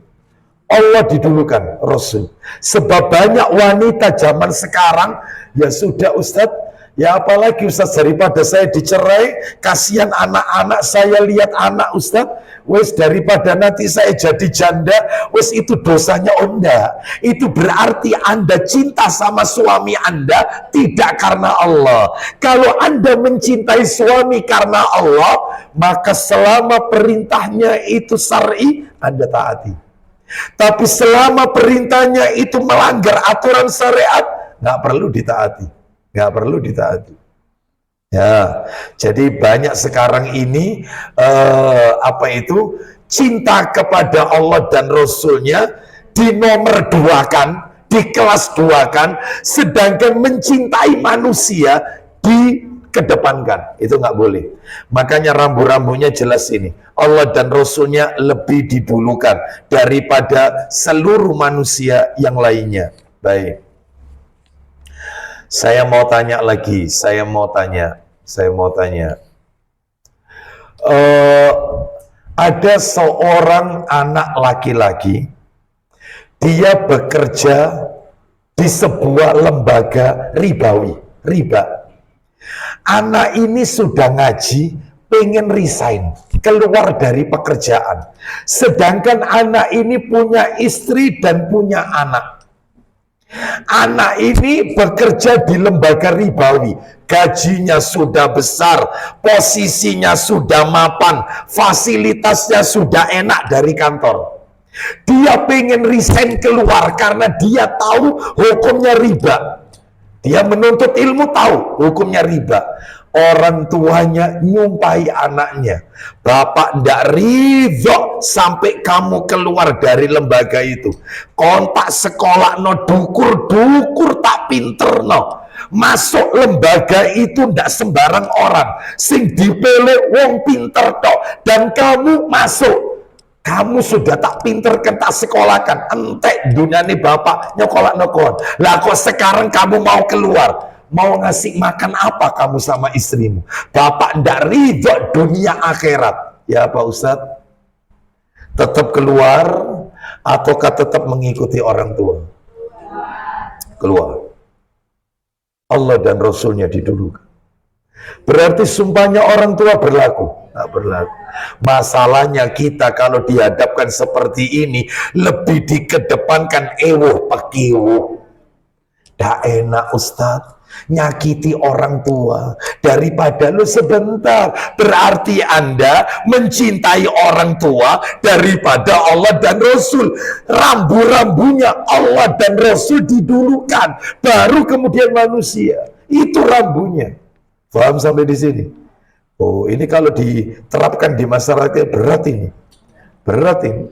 Allah didulukan, Rasul. Sebab banyak wanita zaman sekarang, ya sudah Ustadz, ya apalagi Ustadz, daripada saya dicerai, kasihan anak-anak saya, lihat anak Ustadz, wes daripada nanti saya jadi janda, wes itu dosanya. Enggak, itu berarti Anda cinta sama suami Anda tidak karena Allah. Kalau Anda mencintai suami karena Allah, maka selama perintahnya itu syar'i, Anda taati. Tapi selama perintahnya itu melanggar aturan syariat, nggak perlu ditaati, nggak perlu ditaati. Ya, jadi banyak sekarang ini cinta kepada Allah dan Rasulnya dinomor duakan, dikelas duakan, sedangkan mencintai manusia dikedepankan. Itu nggak boleh. Makanya rambu-rambunya jelas ini. Allah dan Rasulnya lebih didulukan daripada seluruh manusia yang lainnya. Baik. Saya mau tanya lagi. Ada seorang anak laki-laki, dia bekerja di sebuah lembaga riba. Anak ini sudah ngaji, pengen resign, keluar dari pekerjaan. Sedangkan anak ini punya istri dan punya anak. Anak ini bekerja di lembaga ribawi, gajinya sudah besar, posisinya sudah mapan, fasilitasnya sudah enak dari kantor. Dia pengen resign keluar karena dia tahu hukumnya riba. Dia menuntut ilmu, tahu hukumnya riba. Orang tuanya nyumpahi anaknya, bapak ndak ridho sampai kamu keluar dari lembaga itu. Kontak sekolah no dukur tak pinter no. Masuk lembaga itu ndak sembarang orang, sing dipilih wong pinter tok. Dan kamu masuk, kamu sudah tak pinter kan, tak sekolahkan, entek dunia ini bapak nyokolak nokon. Lah kok sekarang kamu mau keluar? Mau ngasih makan apa kamu sama istrimu? Bapak ndak ridho dunia akhirat. Ya Pak Ustadz, tetap keluar ataukah tetap mengikuti orang tua? Keluar. Allah dan Rasulnya didulukan. Berarti sumpahnya orang tua berlaku? Nggak berlaku. Masalahnya kita kalau dihadapkan seperti ini, lebih dikedepankan ewo pekiwo. Dah enak Ustadz, nyakiti orang tua daripada lu sebentar. Berarti Anda mencintai orang tua daripada Allah dan Rasul. Rambu-rambunya Allah dan Rasul didulukan, baru kemudian manusia. Itu rambunya. Paham sampai di sini? Oh, ini kalau diterapkan di masyarakat berat ini. Berat ini.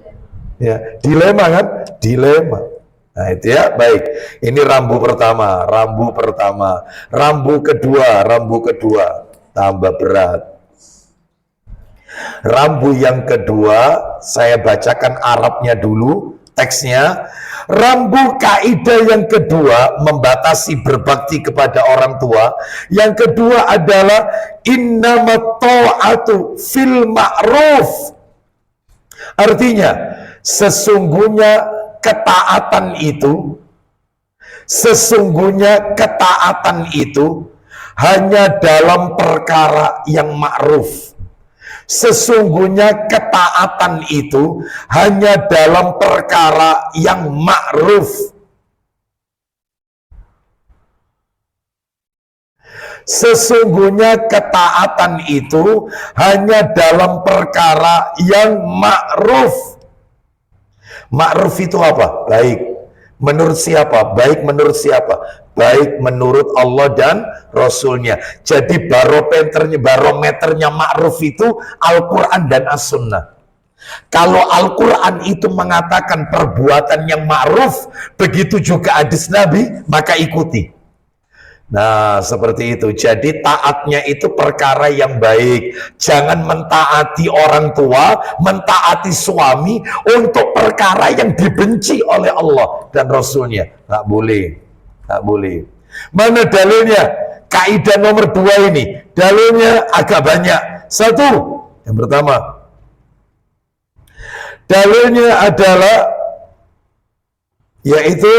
Ya, dilema kan? Dilema. Nah itu ya, baik. Ini rambu pertama. Rambu kedua tambah berat. Rambu yang kedua, saya bacakan Arabnya dulu, teksnya. Rambu kaidah yang kedua, membatasi berbakti kepada orang tua. Yang kedua adalah innamat ta'atu fil ma'ruf. Artinya, sesungguhnya ketaatan itu hanya dalam perkara yang ma'ruf. Sesungguhnya ketaatan itu hanya dalam perkara yang ma'ruf. Sesungguhnya ketaatan itu hanya dalam perkara yang ma'ruf. Ma'ruf itu apa? Baik. Menurut siapa? Baik menurut siapa? Baik menurut Allah dan Rasulnya. Jadi barometernya ma'ruf itu Al-Quran dan As-Sunnah. Kalau Al-Quran itu mengatakan perbuatan yang ma'ruf, begitu juga hadis Nabi, maka ikuti. Nah, seperti itu. Jadi taatnya itu perkara yang baik. Jangan mentaati orang tua, mentaati suami untuk perkara yang dibenci oleh Allah dan Rasulnya. Nggak boleh. Nggak boleh. Mana dalilnya? Kaidah nomor 2 ini. Dalilnya agak banyak. Satu, yang pertama. Dalilnya adalah yaitu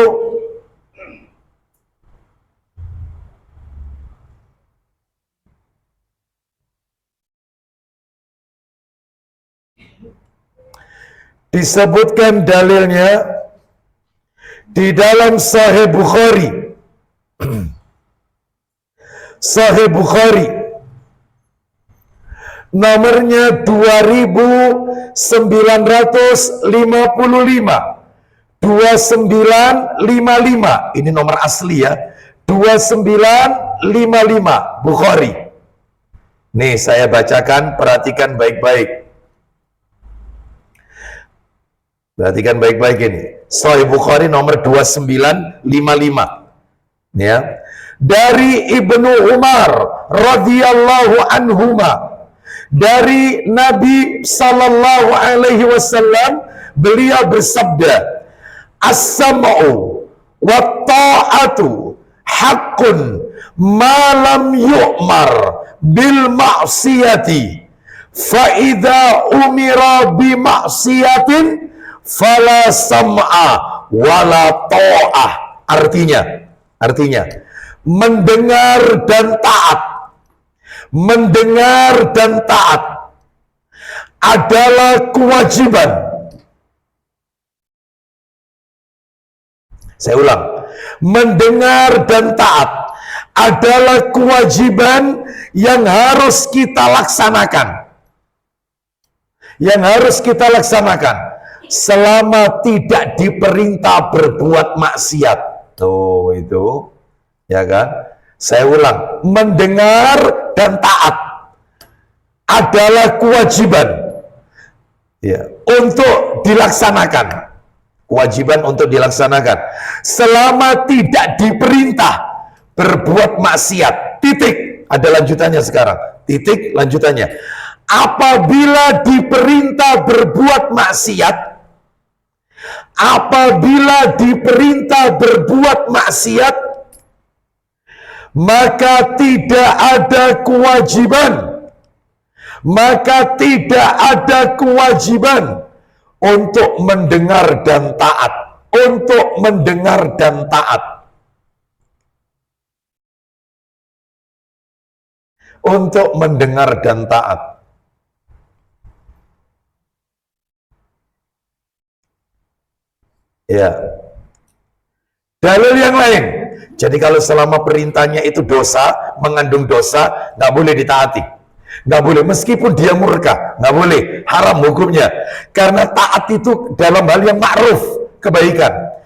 disebutkan dalilnya di dalam Sahih Bukhari. Sahih Bukhari nomornya 2955 ini nomor asli ya, 2955 Bukhari. Nih saya bacakan, perhatikan baik-baik. Perhatikan baik-baik ini. Sahih Bukhari nomor 2955. Ya. Dari Ibnu Umar radhiyallahu anhuma, dari Nabi sallallahu alaihi wasallam, beliau bersabda, as-sam'u wa ta'atu haqqun ma lam yu'mar bil ma'siyati fa idza umira bi ma'siyatin fala sam'a wala ta'ah. Artinya mendengar dan taat, mendengar dan taat adalah kewajiban. Saya ulang, mendengar dan taat adalah kewajiban yang harus kita laksanakan, yang harus kita laksanakan selama tidak diperintah berbuat maksiat. Tuh itu, ya kan? Saya ulang, mendengar dan taat adalah kewajiban ya, untuk dilaksanakan. Kewajiban untuk dilaksanakan selama tidak diperintah berbuat maksiat. Titik. Ada lanjutannya sekarang. Titik lanjutannya. Apabila diperintah berbuat maksiat, apabila diperintah berbuat maksiat, maka tidak ada kewajiban, maka tidak ada kewajiban untuk mendengar dan taat, untuk mendengar dan taat, untuk mendengar dan taat. Ya. Dalil yang lain. Jadi kalau selama perintahnya itu dosa, mengandung dosa, nggak boleh ditaati. Nggak boleh, meskipun dia murka, nggak boleh, haram hukumnya. Karena taat itu dalam hal yang ma'ruf, kebaikan.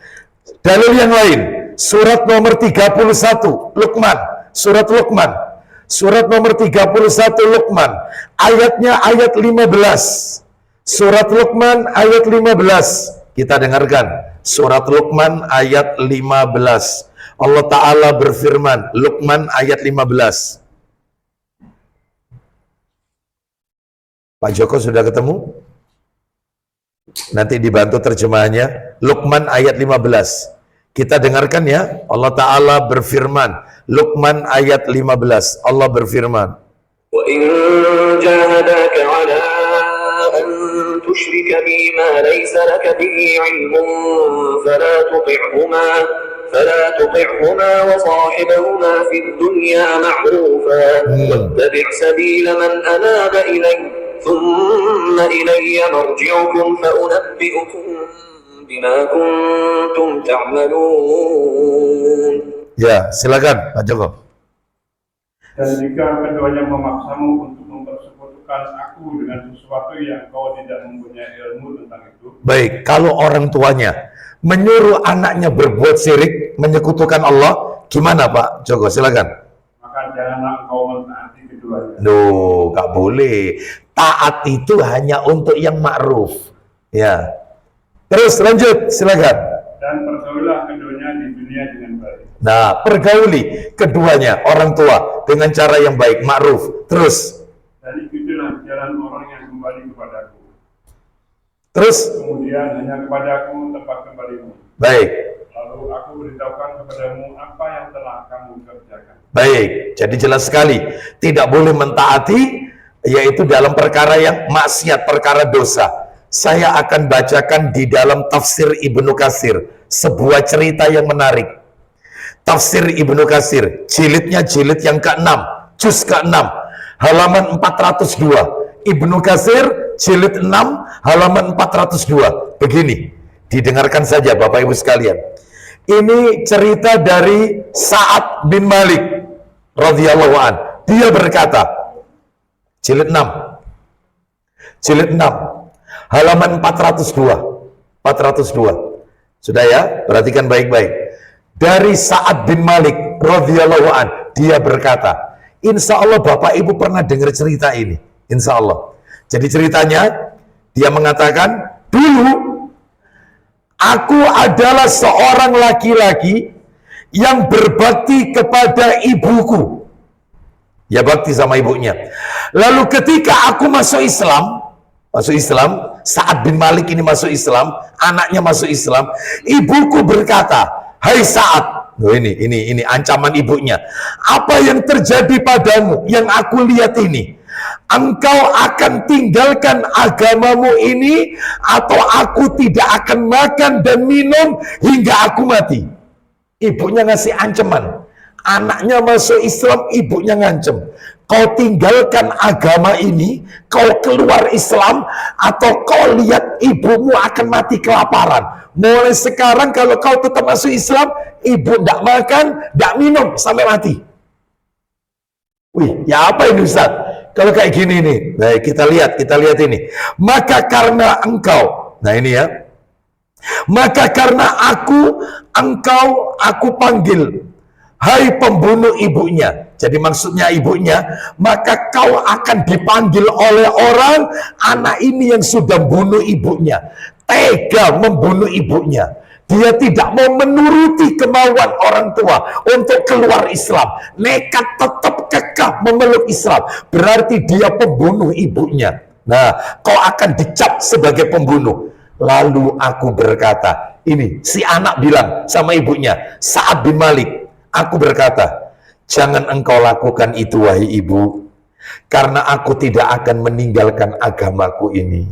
Dalil yang lain, surat nomor 31, Luqman, surat Luqman, surat nomor 31 Luqman, ayatnya ayat 15. Surat Luqman ayat 15. Kita dengarkan. Surat Luqman ayat 15. Allah Ta'ala berfirman, Luqman ayat 15. Pak Joko sudah ketemu? Nanti dibantu terjemahannya. Luqman ayat 15. Kita dengarkan ya. Allah Ta'ala berfirman. Luqman ayat 15. Allah berfirman. Wa in jahadaka ala an tushrika bima laysa laka bihi ilmun fala tuti'huma wa sahibhuma fid dunya ma'rufa wattabi' sabila man anaba ilayya ثم إلي مرجعكم فأنبئكم بما كنتم تعملون. Ya, silakan Pak Joko. Dan jika keduanya memaksamu untuk mempersekutukan aku dengan sesuatu yang kau tidak mempunyai ilmu tentang itu. Baik, kalau orang tuanya menyuruh anaknya berbuat syirik, menyekutukan Allah, gimana Pak Joko? Silakan. Maka janganlah engkau mentaati keduanya. Loh, nggak boleh. Taat itu hanya untuk yang ma'ruf. Ya. Terus lanjut, silakan. Dan pergaulilah keduanya di dunia dengan baik. Nah, pergauli keduanya, orang tua, dengan cara yang baik, ma'ruf. Terus. Dan ikutilah jalan orang yang kembali kepadaku. Terus. Kemudian hanya kepadaku tempat kembalimu. Baik. Lalu aku beritahukan kepadamu apa yang telah kamu kerjakan. Baik, jadi jelas sekali. Tidak boleh mentaati, yaitu dalam perkara yang maksiat, perkara dosa. Saya akan bacakan di dalam tafsir Ibnu Katsir. sebuah cerita yang menarik. Tafsir Ibnu Katsir, jilidnya jilid yang ke-6, juz ke-6, halaman 402. Ibnu Katsir, jilid 6, halaman 402. Begini, didengarkan saja Bapak Ibu sekalian. Ini cerita dari Sa'ad bin Malik radhiyallahu an. Dia berkata, jilid 6, halaman 402. Sudah ya, perhatikan baik-baik. Dari Sa'ad bin Malik radhiyallahu an, dia berkata, insya Allah Bapak Ibu pernah dengar cerita ini, insya Allah. Jadi ceritanya, dia mengatakan, dulu aku adalah seorang laki-laki yang berbakti kepada ibuku. Ya, bakti sama ibunya. Lalu ketika aku masuk Islam, Sa'ad bin Malik ini masuk Islam, anaknya masuk Islam, ibuku berkata, hai Sa'ad, ini ancaman ibunya, apa yang terjadi padamu yang aku lihat ini? Engkau akan tinggalkan agamamu ini atau aku tidak akan makan dan minum hingga aku mati. Ibunya ngasih ancaman. Anaknya masuk Islam, ibunya ngancem. Kau tinggalkan agama ini, kau keluar Islam, atau kau lihat ibumu akan mati kelaparan. Mulai sekarang kalau kau tetap masuk Islam, ibu tidak makan, tidak minum sampai mati. Wih, ya apa ini Ustaz? Kalau kayak gini nih, nah kita lihat ini. Maka karena engkau, nah ini ya. Maka karena aku panggil, hai pembunuh ibunya. Jadi maksudnya ibunya, maka kau akan dipanggil oleh orang, anak ini yang sudah bunuh ibunya, tega membunuh ibunya. Dia tidak mau menuruti kemauan orang tua untuk keluar Islam, nekat tetap kekeh memeluk Islam, berarti dia pembunuh ibunya. Nah, kau akan dicap sebagai pembunuh. Lalu aku berkata, ini si anak bilang sama ibunya, Sa'ad bin Malik, aku berkata, jangan engkau lakukan itu wahai ibu, karena aku tidak akan meninggalkan agamaku ini.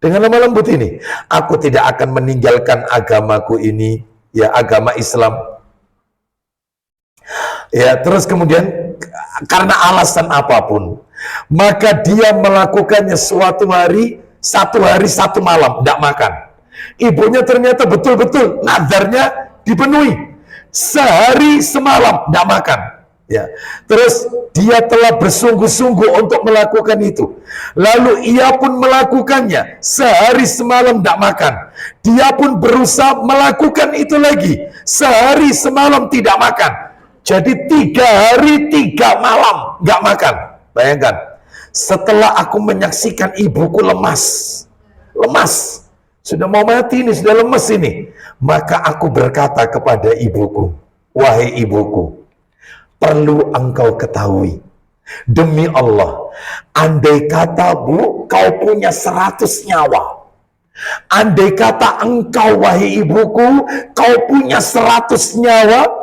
Dengan lemah lembut ini, aku tidak akan meninggalkan agamaku ini, ya agama Islam. Ya, terus kemudian karena alasan apapun, maka dia melakukannya satu hari satu malam tidak makan. Ibunya ternyata betul-betul nadarnya dipenuhi, sehari semalam tidak makan. Ya, terus dia telah bersungguh-sungguh untuk melakukan itu. Lalu ia pun melakukannya sehari semalam tidak makan. Dia pun berusaha melakukan itu lagi sehari semalam tidak makan. Jadi 3 hari 3 malam nggak makan. Bayangkan, setelah aku menyaksikan ibuku lemas, sudah mau mati ini, sudah lemes ini, maka aku berkata kepada ibuku, wahai ibuku, perlu engkau ketahui, demi Allah, andai kata bu, kau punya 100 nyawa, andai kata engkau wahai ibuku, kau punya 100 nyawa,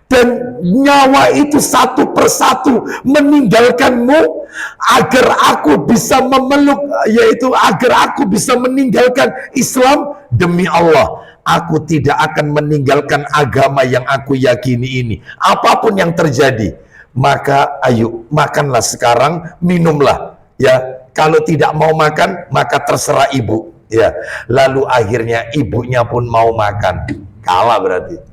dan nyawa itu satu persatu meninggalkanmu, agar aku bisa memeluk, yaitu agar aku bisa meninggalkan Islam, demi Allah, aku tidak akan meninggalkan agama yang aku yakini ini, apapun yang terjadi. Maka ayo, makanlah sekarang, minumlah. Ya, kalau tidak mau makan, maka terserah ibu. Ya, lalu akhirnya ibunya pun mau makan. Kalah berarti.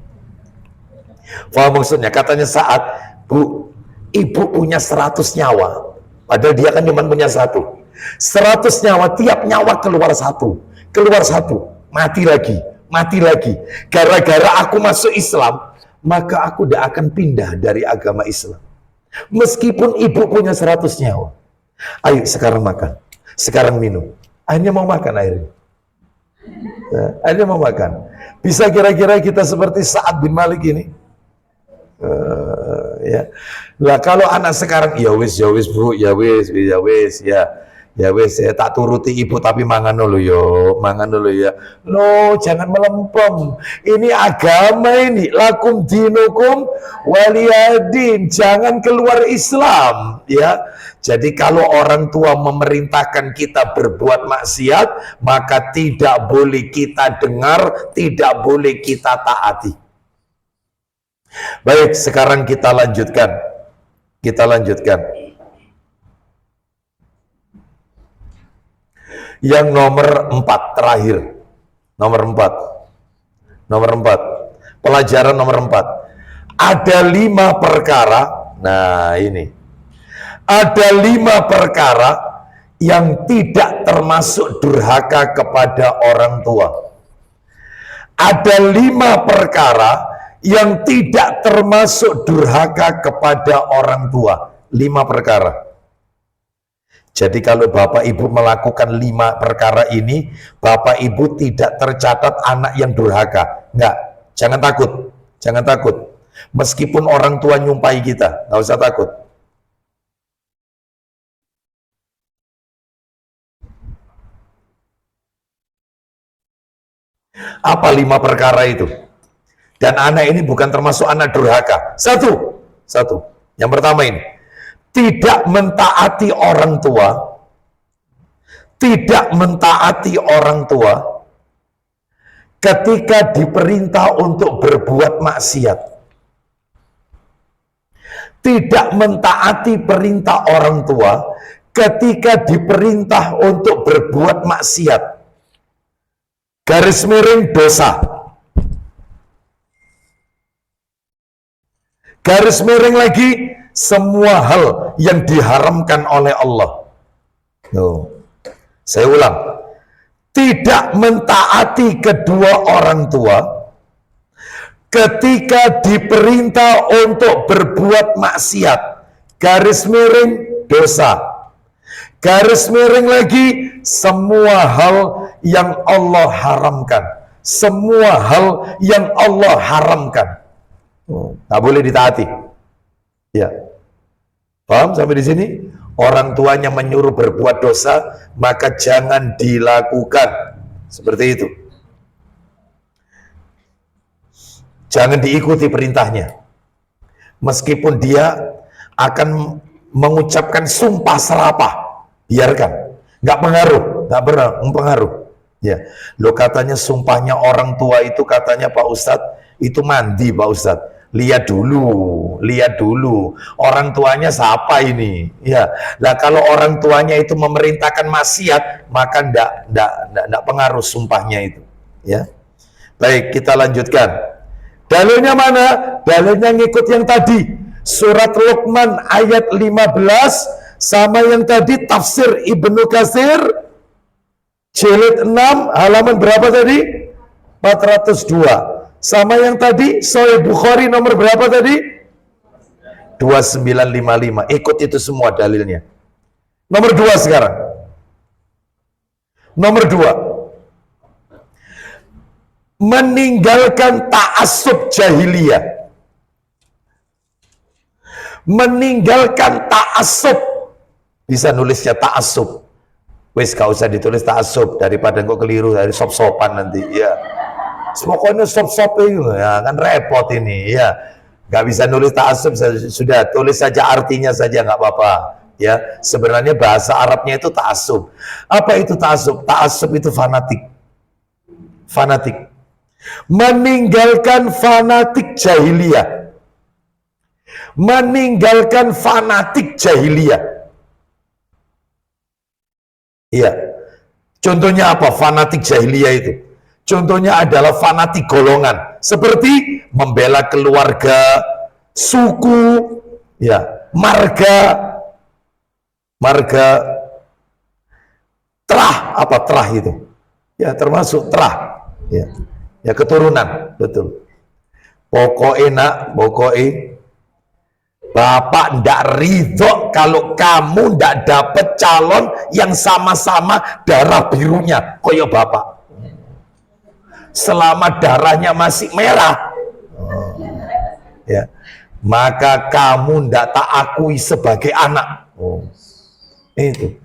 Faham maksudnya? Katanya saat, bu, ibu punya 100 nyawa, padahal dia kan cuma punya 1. 100 nyawa, tiap nyawa keluar satu, mati lagi. Gara-gara aku masuk Islam, maka aku tidak akan pindah dari agama Islam. Meskipun ibu punya 100 nyawa. Ayo sekarang makan, sekarang minum. Akhirnya mau makan akhirnya. Akhirnya mau makan. Bisa kira-kira kita seperti Sa'ad bin Malik ini? Ya. Lah kalau anak sekarang, ya wis bu, ya Ya wes, saya tak turuti ibu tapi mangan dulu yo, mangan dulu ya. No, jangan melempem. Ini agama ini, lakum dinukum waliyadin. Jangan keluar Islam, ya. Jadi kalau orang tua memerintahkan kita berbuat maksiat, maka tidak boleh kita dengar, tidak boleh kita taati. Baik, sekarang kita lanjutkan. Kita lanjutkan. Yang nomor 4 terakhir, nomor 4, pelajaran nomor 4, ada 5 perkara. Nah ini ada 5 perkara yang tidak termasuk durhaka kepada orang tua. Ada 5 perkara yang tidak termasuk durhaka kepada orang tua. 5 perkara. Jadi kalau Bapak Ibu melakukan 5 perkara ini, Bapak Ibu tidak tercatat anak yang durhaka. Enggak, jangan takut, jangan takut. Meskipun orang tua nyumpahi kita, nggak usah takut. Apa 5 perkara itu? Dan anak ini bukan termasuk anak durhaka. Satu. Yang pertama ini, tidak mentaati orang tua, tidak mentaati orang tua ketika diperintah untuk berbuat maksiat. Tidak mentaati perintah orang tua ketika diperintah untuk berbuat maksiat. Garis miring dosa. Garis miring lagi, semua hal yang diharamkan oleh Allah. Saya ulang, tidak mentaati kedua orang tua ketika diperintah untuk berbuat maksiat. Garis miring dosa. Garis miring lagi, semua hal yang Allah haramkan. Semua hal yang Allah haramkan. Nggak boleh ditaati. Ya. Paham sampai di sini? Orang tuanya menyuruh berbuat dosa, maka jangan dilakukan. Seperti itu. Jangan diikuti perintahnya. Meskipun dia akan mengucapkan sumpah serapah, biarkan. Nggak pengaruh, nggak pernah mempengaruh. Ya, lo katanya sumpahnya orang tua itu katanya Pak Ustadz, itu mandi Pak Ustadz. Lihat dulu orang tuanya siapa ini, ya. Nah kalau orang tuanya itu memerintahkan maksiat, maka ndak pengaruh sumpahnya itu, ya. Baik, kita lanjutkan. Dalilnya mana? Dalilnya ngikut yang tadi, surat Luqman ayat 15 sama yang tadi tafsir Ibnu Katsir jilid 6 halaman berapa tadi? 402. Sama yang tadi, Sahih Bukhari nomor berapa tadi? 2955. Ikut itu semua dalilnya. Nomor 2 sekarang. Nomor 2. Meninggalkan ta'assub jahiliyah. Meninggalkan ta'assub. Bisa nulisnya ta'assub. Wes gak usah ditulis ta'assub daripada kok keliru dari sop-sopan nanti, ya. Pokoknya sop-sop itu ya, kan repot ini ya. Gak bisa nulis ta'assub, sudah tulis saja artinya saja nggak apa-apa ya. Sebenarnya bahasa Arabnya itu ta'assub. Apa itu ta'assub? Ta'assub itu fanatik. Fanatik. Meninggalkan fanatik jahiliyah. Meninggalkan fanatik jahiliyah. Iya. Contohnya apa fanatik jahiliyah itu? Contohnya adalah fanatik golongan, seperti membela keluarga, suku, ya, marga, terah, apa terah itu? Ya, termasuk terah, ya keturunan, betul. Pokoknya Bapak ndak ridho kalau kamu ndak dapet calon yang sama-sama darah birunya, koyo Bapak. Selama darahnya masih merah, ya, maka kamu ndak tak akui sebagai anak. Itu.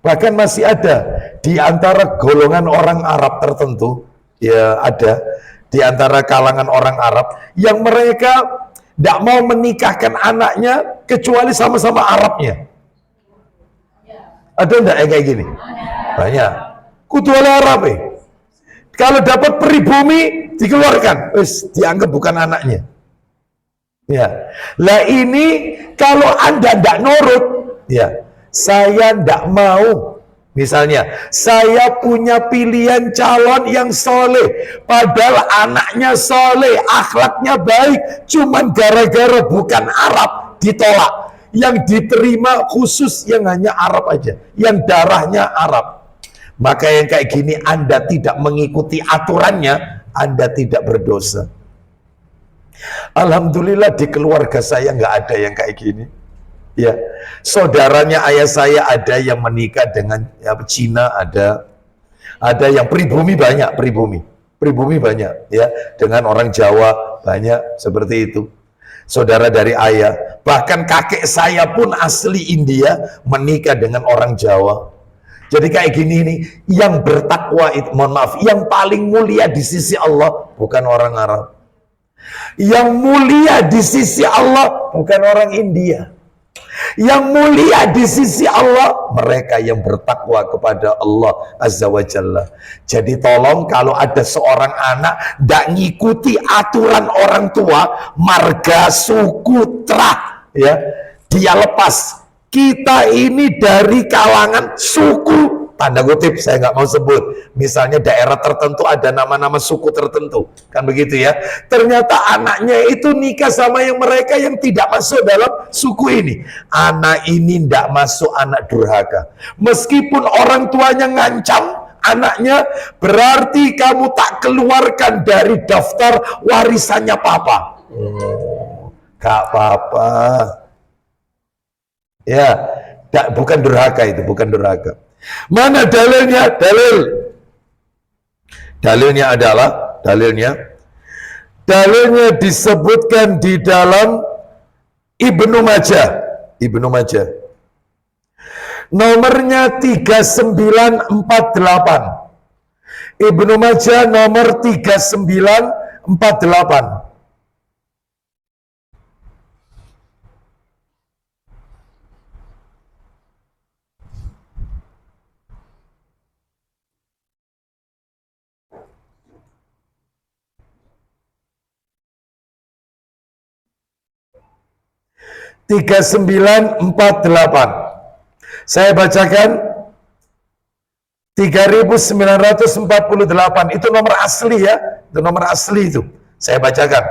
Bahkan masih ada di antara golongan orang Arab tertentu, ya ada di antara kalangan orang Arab yang mereka tidak mau menikahkan anaknya kecuali sama-sama Arabnya. Ada enggak yang kayak gini? Banyak. Kudu oleh Arab Kalau dapat pribumi dikeluarkan, dianggap bukan anaknya. Ya, lah ini kalau Anda tidak nurut, ya, saya tidak mau. Misalnya, saya punya pilihan calon yang soleh, padahal anaknya soleh, akhlaknya baik, cuman gara-gara bukan Arab ditolak. Yang diterima khusus yang hanya Arab aja, yang darahnya Arab. Maka yang kayak gini Anda tidak mengikuti aturannya, Anda tidak berdosa. Alhamdulillah di keluarga saya nggak ada yang kayak gini. Ya, saudaranya ayah saya ada yang menikah dengan Cina, ada yang pribumi banyak, pribumi banyak, ya, dengan orang Jawa banyak seperti itu. Saudara dari ayah, bahkan kakek saya pun asli India menikah dengan orang Jawa. Jadi kayak gini nih, yang bertakwa itu, mohon maaf, yang paling mulia di sisi Allah bukan orang Arab. Yang mulia di sisi Allah bukan orang India. Yang mulia di sisi Allah mereka yang bertakwa kepada Allah Azza wa Jalla. Jadi tolong kalau ada seorang anak tidak ngikuti aturan orang tua, marga, suku, trah, ya, dia lepas. Kita ini dari kalangan suku, tanda kutip saya nggak mau sebut, misalnya daerah tertentu ada nama-nama suku tertentu, kan begitu ya. Ternyata anaknya itu nikah sama yang mereka yang tidak masuk dalam suku ini. Anak ini tidak masuk anak durhaka. Meskipun orang tuanya ngancam anaknya, berarti kamu tak keluarkan dari daftar warisannya papa. Gak apa-apa. Ya, bukan durhaka itu, bukan durhaka. Mana dalilnya? Dalilnya adalah dalilnya disebutkan di dalam Ibnu Majah. Nomornya 3948. Ibnu Majah nomor 3948. Tiga 3948. Saya bacakan 3948 itu nomor asli ya, itu nomor asli itu. Saya bacakan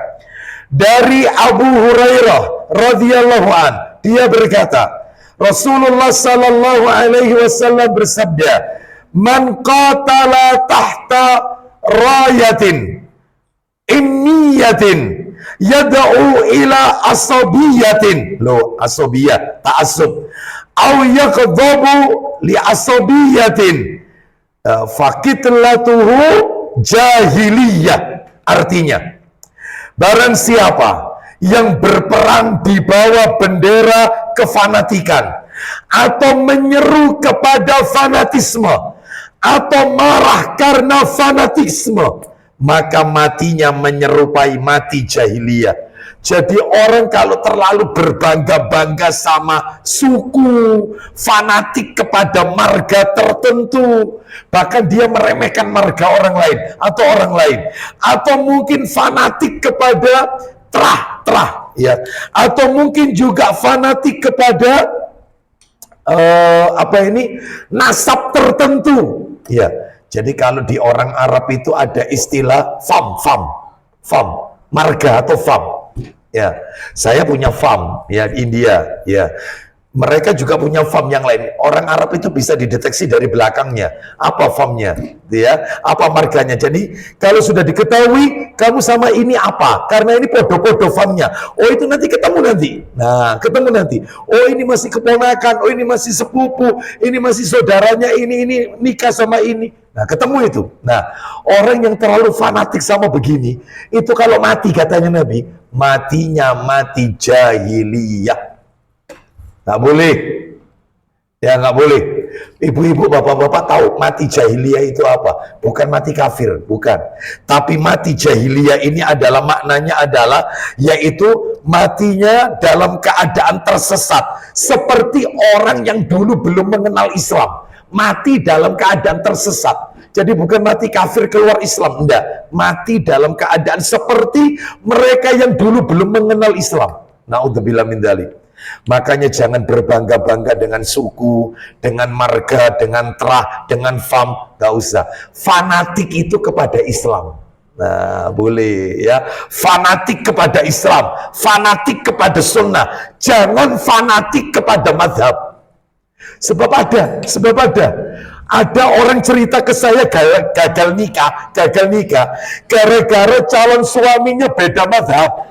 dari Abu Hurairah radhiyallahu an, dia berkata, Rasulullah sallallahu alaihi wasallam bersabda, "Man qatala tahta rayatin imniyatin yad'u ila asabiyatin." Loh, asabiyah, ta'assub. Au yaqdabu li asabiyatin faqitlatuhu jahiliyah. Artinya, barang siapa yang berperang di bawah bendera kefanatikan atau menyeru kepada fanatisme atau marah karena fanatisme, maka matinya menyerupai mati jahiliyah. Jadi orang kalau terlalu berbangga-bangga sama suku, fanatik kepada marga tertentu, bahkan dia meremehkan marga orang lain, atau mungkin fanatik kepada trah, ya, atau mungkin juga fanatik kepada nasab tertentu, ya. Jadi kalau di orang Arab itu ada istilah fam, marga atau fam. Ya, saya punya fam, ya, India, ya. Mereka juga punya fam yang lain. Orang Arab itu bisa dideteksi dari belakangnya. Apa famnya, ya? Apa marganya? Jadi kalau sudah diketahui kamu sama ini apa? Karena ini podo-podo famnya. Oh, itu nanti ketemu nanti. Nah, ketemu nanti. Oh, ini masih keponakan. Oh, ini masih sepupu. Ini masih saudaranya. Ini nikah sama ini. Nah, ketemu itu. Nah, orang yang terlalu fanatik sama begini, itu kalau mati katanya Nabi, matinya mati jahiliyah. Tak boleh. Ya nggak boleh. Ibu-ibu, bapak-bapak tahu mati jahiliyah itu apa? Bukan mati kafir, bukan. Tapi mati jahiliyah ini adalah maknanya adalah yaitu matinya dalam keadaan tersesat. Seperti orang yang dulu belum mengenal Islam. Mati dalam keadaan tersesat. Jadi bukan mati kafir keluar Islam, enggak. Mati dalam keadaan seperti mereka yang dulu belum mengenal Islam. Na'udzubillah min dzalik. Makanya jangan berbangga-bangga dengan suku, dengan marga, dengan trah, dengan fam, gak usah. Fanatik itu kepada Islam. Nah, boleh ya. Fanatik kepada Islam, fanatik kepada sunnah. Jangan fanatik kepada madhab. Sebab ada. Ada orang cerita ke saya gagal nikah, gara-gara calon suaminya beda madhab.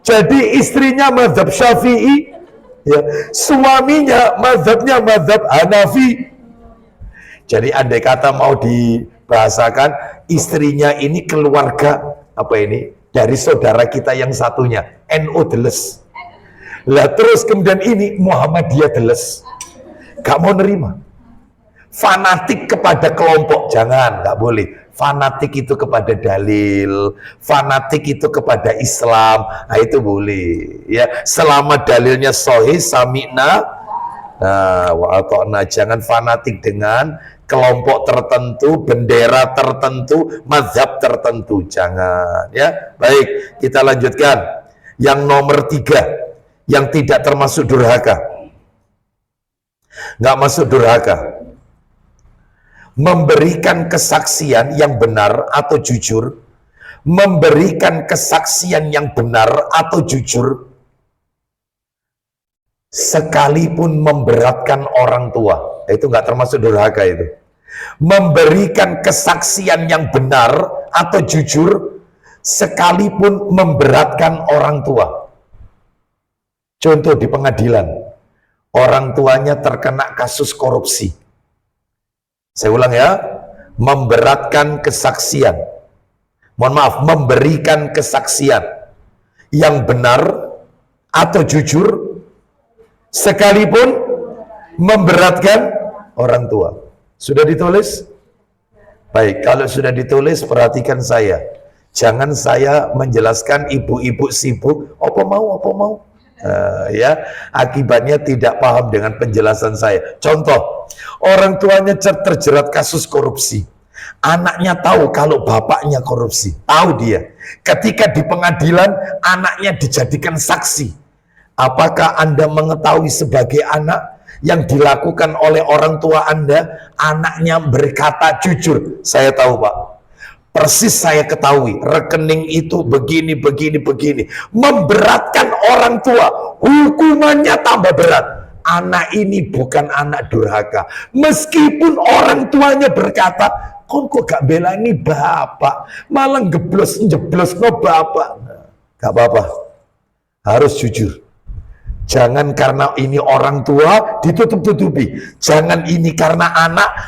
Jadi istrinya mazhab Syafi'i, ya, suaminya mazhabnya mazhab Hanafi. Jadi andai kata mau dibahasakan, istrinya ini keluarga apa ini dari saudara kita yang satunya, NU deles. Lah terus kemudian ini Muhammadiyah deles. Gak mau nerima. Fanatik kepada kelompok, jangan, gak boleh. Fanatik itu kepada dalil, fanatik itu kepada Islam, nah itu boleh ya, selama dalilnya sahih, sami'na wa ata'na. Jangan fanatik dengan kelompok tertentu, bendera tertentu, mazhab tertentu, jangan ya. Baik, kita lanjutkan yang nomor 3, yang tidak termasuk durhaka, nggak masuk durhaka. Memberikan kesaksian yang benar atau jujur, memberikan kesaksian yang benar atau jujur, sekalipun memberatkan orang tua. Itu nggak termasuk durhaka itu. Memberikan kesaksian yang benar atau jujur, sekalipun memberatkan orang tua. Contoh di pengadilan, orang tuanya terkena kasus korupsi. Saya ulang ya, memberatkan kesaksian. Mohon maaf, memberikan kesaksian yang benar atau jujur, sekalipun memberatkan orang tua. Sudah ditulis? Baik, kalau sudah ditulis, perhatikan saya. Jangan saya menjelaskan ibu-ibu sibuk, apa mau. Ya, akibatnya tidak paham dengan penjelasan saya. Contoh, orang tuanya terjerat kasus korupsi, anaknya tahu kalau bapaknya korupsi, tahu dia. Ketika di pengadilan anaknya dijadikan saksi, apakah Anda mengetahui sebagai anak yang dilakukan oleh orang tua Anda, anaknya berkata jujur, saya tahu Pak, persis saya ketahui, rekening itu begini, memberatkan orang tua, hukumannya tambah berat. Anak ini bukan anak durhaka, meskipun orang tuanya berkata, kok gak bela ini bapak, malah jeblos no bapak. Gak apa-apa, harus jujur. Jangan karena ini orang tua ditutup-tutupi. Jangan ini karena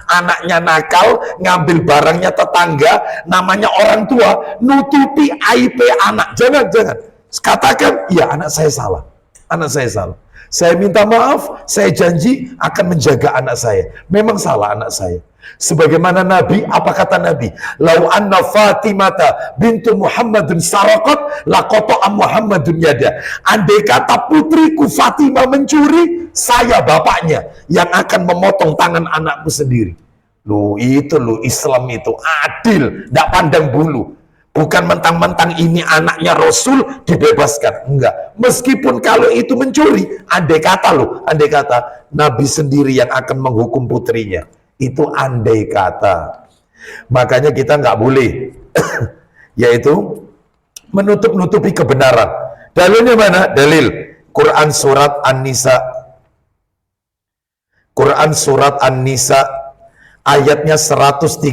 anaknya nakal, ngambil barangnya tetangga, namanya orang tua, nutupi aib anak. Jangan. Katakan, iya anak saya salah. Saya minta maaf, saya janji akan menjaga anak saya. Memang salah anak saya. Sebagaimana Nabi, apa kata Nabi? Lau anna Fatimata bintu Muhammadun sarakot, laqata'a Muhammadun yada. Andai kata putriku Fatimah mencuri, saya bapaknya yang akan memotong tangan anakku sendiri. Itu Islam itu adil, tidak pandang bulu. Bukan mentang-mentang ini anaknya Rasul dibebaskan, enggak. Meskipun kalau itu mencuri, andai kata Nabi sendiri yang akan menghukum putrinya. Itu andai kata. Makanya kita nggak boleh yaitu menutup-nutupi kebenaran. Dalilnya mana? Dalil Quran surat An-Nisa. Quran surat An-Nisa ayatnya 135.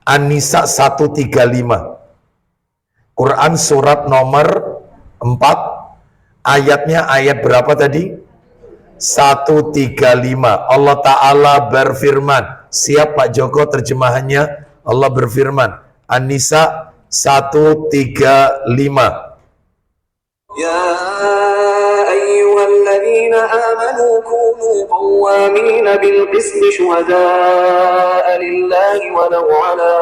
An-Nisa 135. Quran surat nomor 4 ayatnya ayat berapa tadi? 135. Allah Ta'ala berfirman. Siap Pak Joko terjemahannya? Allah berfirman. An-Nisa 135. Ya ayyuhalladzina الذين آمنوا كونوا قوامين بالقسط شهداء لله ولو على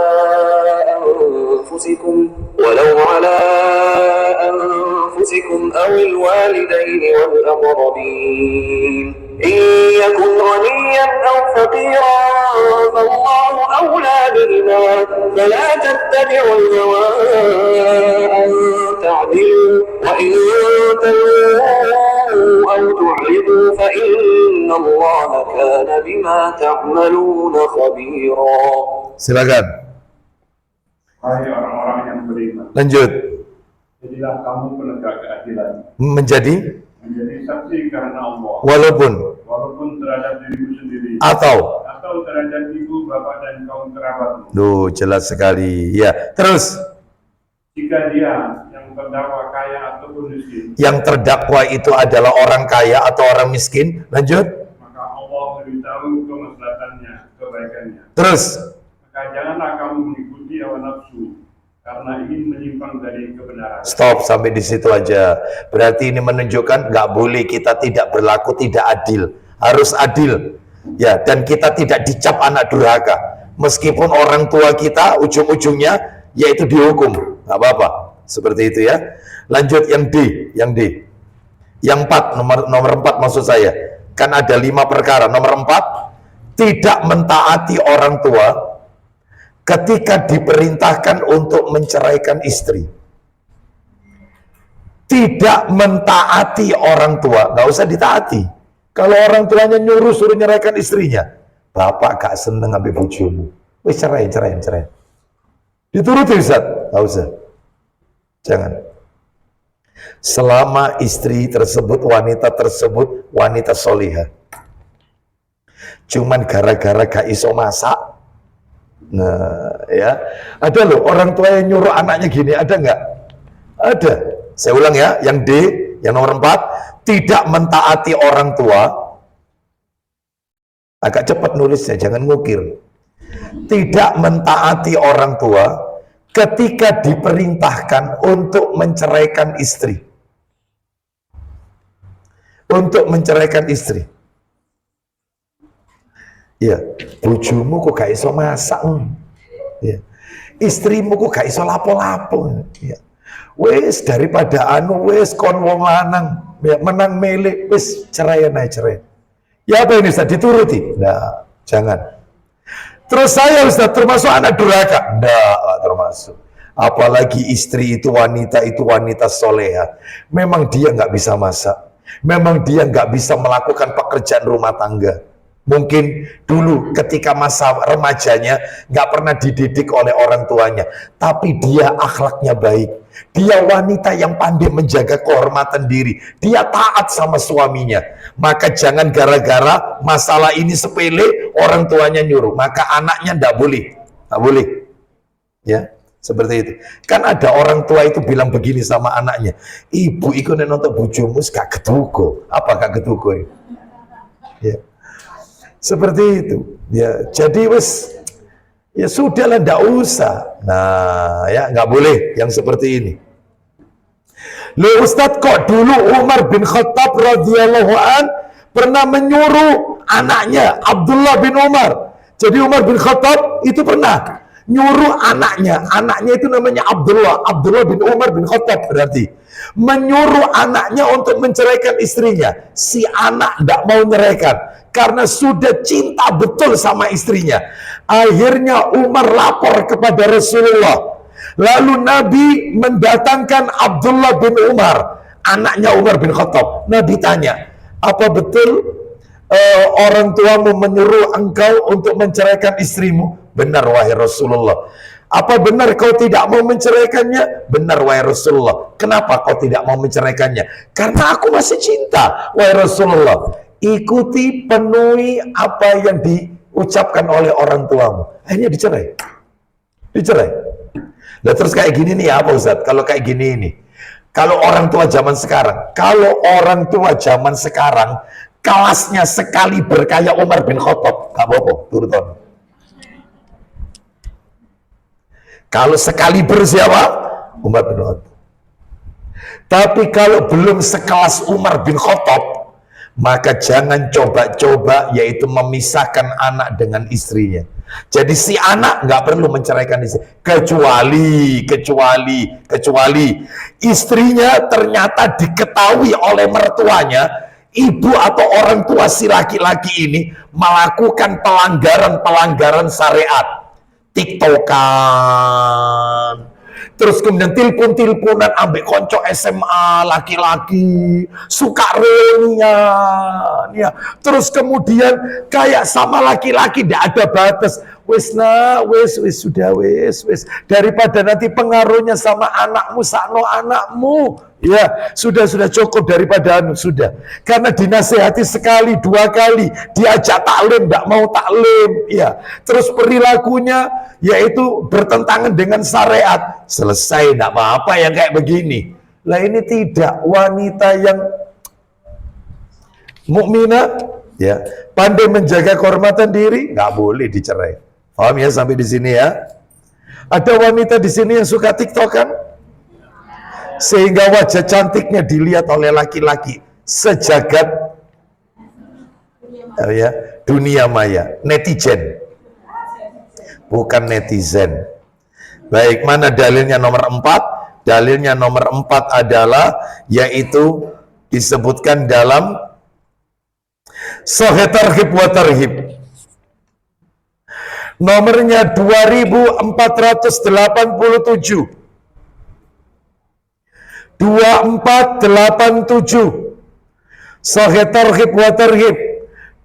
أنفسكم أو الوالدين والأقربين إن يكن غنيا أو فقيرا فالله أولى بهما فلا تتبعوا الهوى أن تعدلوا وإن تلووا أو تعرضوا فإن الله كان بما تعملون خبيرا. Silakan. Hai orang-orang yang beriman, Lanjut. jadilah kamu penegak keadilan, Menjadi saksi karena Allah, walaupun terhadap dirimu sendiri, atau terhadap ibu, bapak, dan kaum kerabatmu. Duh, jelas sekali. Ya, terus Jika dia yang terdakwa kaya ataupun miskin, yang terdakwa itu adalah orang kaya atau orang miskin. Lanjut. maka Allah memberitahu kemaslahatannya, kebaikannya. Terus Maka janganlah kamu mengikuti hawa nafsu karena ingin menyimpang dari kebenaran. stop sampai di situ aja. Berarti ini menunjukkan nggak boleh kita tidak berlaku tidak adil. Harus adil. Ya, dan kita tidak dicap anak durhaka. Meskipun orang tua kita ujung-ujungnya yaitu dihukum. Nggak apa-apa. Seperti itu ya. Lanjut yang D. Yang 4, nomor 4 maksud saya. Kan ada 5 perkara. Nomor 4, tidak mentaati orang tua ketika diperintahkan untuk menceraikan istri. Tidak mentaati orang tua, nggak usah ditaati. Kalau orang tuanya nyuruh suruh nyeraikan istrinya, bapak gak seneng ambil bojomu, wis cerai. Dituruti Ustaz, nggak usah. Jangan. Selama istri tersebut, wanita solihah. Cuman gara-gara gak iso masak. Nah, ya. Ada loh orang tua yang nyuruh anaknya gini, ada nggak? Ada. Saya ulang ya, yang D, yang nomor 4, tidak mentaati orang tua. Agak cepat nulisnya, jangan ngukir. Tidak mentaati orang tua ketika diperintahkan untuk menceraikan istri. Ya, bojomu kok gak iso masak. Ya. Istrimu kok gak iso lapo-lapo. Ya. Wes daripada wes kon wong lanang ya, menang melek wes cerai. Ya apa ini Ustaz dituruti? Nah, jangan. Terus saya Ustaz termasuk anak durhaka? Nah, termasuk. Apalagi istri itu wanita soleha. Memang dia nggak bisa masak. Memang dia nggak bisa melakukan pekerjaan rumah tangga. Mungkin dulu ketika masa remajanya nggak pernah dididik oleh orang tuanya, tapi dia akhlaknya baik. Dia wanita yang pandai menjaga kehormatan diri. Dia taat sama suaminya. Maka jangan gara-gara masalah ini sepele orang tuanya nyuruh, maka anaknya nggak boleh. Ya, seperti itu. Kan ada orang tua itu bilang begini sama anaknya, ibu iku nek nonton bojomu gak ketuko. Apa gak ketuko? Ya. Seperti itu ya, jadi wes ya sudahlah, ndak usah. Nah ya, nggak boleh yang seperti ini. Loh Ustadz, kok dulu Umar bin Khattab radhiyallahu an pernah menyuruh anaknya Abdullah bin Umar. Jadi Umar bin Khattab itu pernah nyuruh anaknya itu namanya Abdullah bin Umar bin Khattab, berarti menyuruh anaknya untuk menceraikan istrinya. Si anak tidak mau menyeraikan karena sudah cinta betul sama istrinya. Akhirnya Umar lapor kepada Rasulullah. Lalu Nabi mendatangkan Abdullah bin Umar, anaknya Umar bin Khattab. Nabi tanya, apa betul orang tuamu menyuruh engkau untuk menceraikan istrimu? Benar wahai Rasulullah. Apa benar kau tidak mau menceraikannya? Benar wahai Rasulullah. Kenapa kau tidak mau menceraikannya? Karena aku masih cinta wahai Rasulullah. Ikuti, penuhi apa yang diucapkan oleh orang tuamu. Akhirnya dicerai. Nah terus kayak gini nih apa Ustaz? Kalau kayak gini ini, kalau orang tua zaman sekarang, kelasnya sekali berkaya Umar bin Khattab, gak apa-apa, turutan. Kalau sekali bersiapa? Umar bin Khattab. Tapi kalau belum sekelas Umar bin Khattab, maka jangan coba-coba yaitu memisahkan anak dengan istrinya. Jadi si anak nggak perlu menceraikan istri, kecuali istrinya ternyata diketahui oleh mertuanya, ibu atau orang tua si laki-laki ini melakukan pelanggaran syariat, tiktokan, terus kemudian telepon-teleponan ambek konco SMA laki-laki, suka reunian, ya. Terus kemudian kayak sama laki-laki tidak ada batas. Wis sudah wis. Daripada nanti pengaruhnya sama anakmu, sakno anakmu. Ya, sudah cukup daripada sudah. Karena dinasehati sekali, 2 kali, diajak taklim, tidak mau taklim, ya. Terus perilakunya yaitu bertentangan dengan syariat. Selesai, tidak apa-apa yang kayak begini. Lah ini tidak, wanita yang mukminah, ya, pandai menjaga kehormatan diri, nggak boleh dicerai. Paham ya sampai di sini ya? Ada wanita di sini yang suka tiktokan, sehingga wajah cantiknya dilihat oleh laki-laki sejagat dunia maya, netizen, bukan netizen. Baik, mana dalilnya nomor 4? Dalilnya nomor 4 adalah yaitu disebutkan dalam Sahih Targhib wa Tarhib. Nomornya 2487. 2487. Sahih Targhib wa Tarhib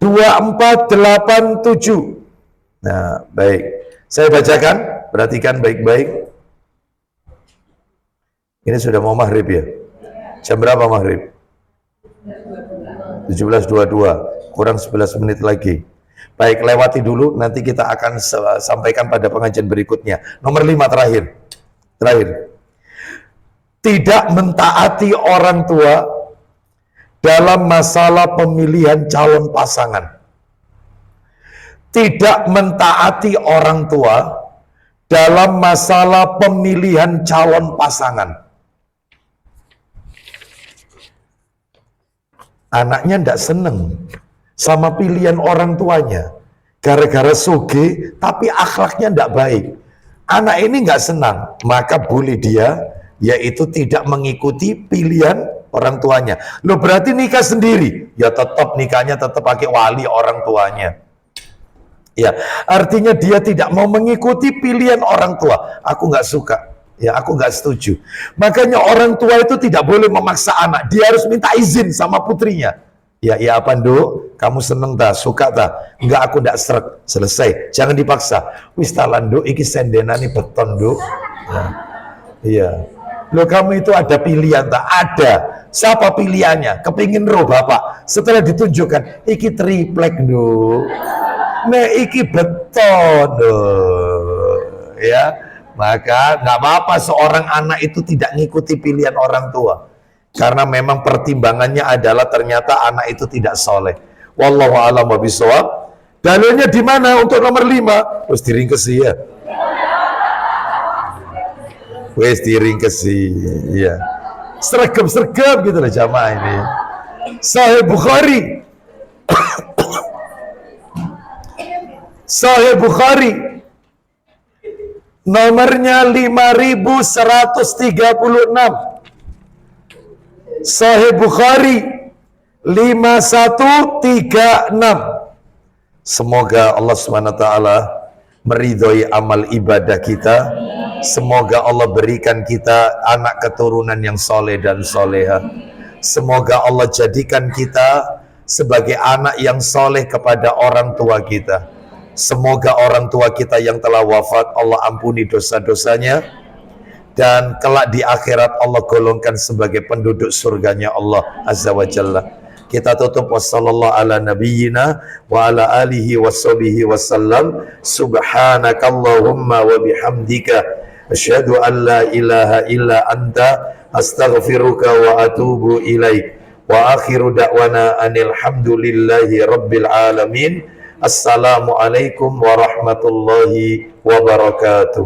2487. Nah, baik. Saya bacakan, perhatikan baik-baik. Ini sudah mau maghrib ya? Jam berapa maghrib? 17.22. Kurang 11 menit lagi. Baik, lewati dulu, nanti kita akan sampaikan pada pengajian berikutnya. Nomor 5 terakhir. Tidak mentaati orang tua dalam masalah pemilihan calon pasangan. Tidak mentaati orang tua dalam masalah pemilihan calon pasangan. Anaknya tidak seneng sama pilihan orang tuanya, gara-gara soge tapi akhlaknya tidak baik. Anak ini nggak senang, maka boleh dia yaitu tidak mengikuti pilihan orang tuanya. Loh, berarti nikah sendiri? Ya tetap nikahnya tetap pakai wali orang tuanya. Ya, artinya dia tidak mau mengikuti pilihan orang tua. Aku nggak suka. Ya, aku nggak setuju. Makanya orang tua itu tidak boleh memaksa anak. Dia harus minta izin sama putrinya. Ya apa Nduk? Kamu seneng tak? Suka tak? Enggak, aku nggak seret. Selesai. Jangan dipaksa. Wis talan Nduk, iki sendenani beton Nduk. Ya. Iya. Loh, kamu itu ada pilihan tak? Ada. Siapa pilihannya? Kepingin roh bapak. Setelah ditunjukkan, iki triplek Nduk. Nah, iki beton Nduk. Ya. Maka nggak apa-apa seorang anak itu tidak ngikuti pilihan orang tua. Karena memang pertimbangannya adalah ternyata anak itu tidak soleh. Wallahu a'lam bishawab. Dalilnya di mana untuk nomor 5? Wis diringkesi ya. Wis diringkesi ya. Sergap-sergap gitu lah jamaah ini. Sahih Bukhari. Sahih Bukhari. Nomornya 5136. Sahih Bukhari 5136. Semoga Allah SWT meridhoi amal ibadah kita. Semoga Allah berikan kita anak keturunan yang soleh dan soleha. Semoga Allah jadikan kita sebagai anak yang soleh kepada orang tua kita. Semoga orang tua kita yang telah wafat Allah ampuni dosa-dosanya. Dan kelak di akhirat Allah golongkan sebagai penduduk surganya Allah Azza wa Jalla. Kita tutup wassallallahu ala nabiyyina wa ala alihi washabihi wasallam. Subhanakallahumma wa bihamdika asyhadu an la ilaha illa anta astaghfiruka wa atubu ilaik. Wa akhiru da'wana anil hamdulillahi rabbil alamin. Assalamualaikum warahmatullahi wabarakatuh.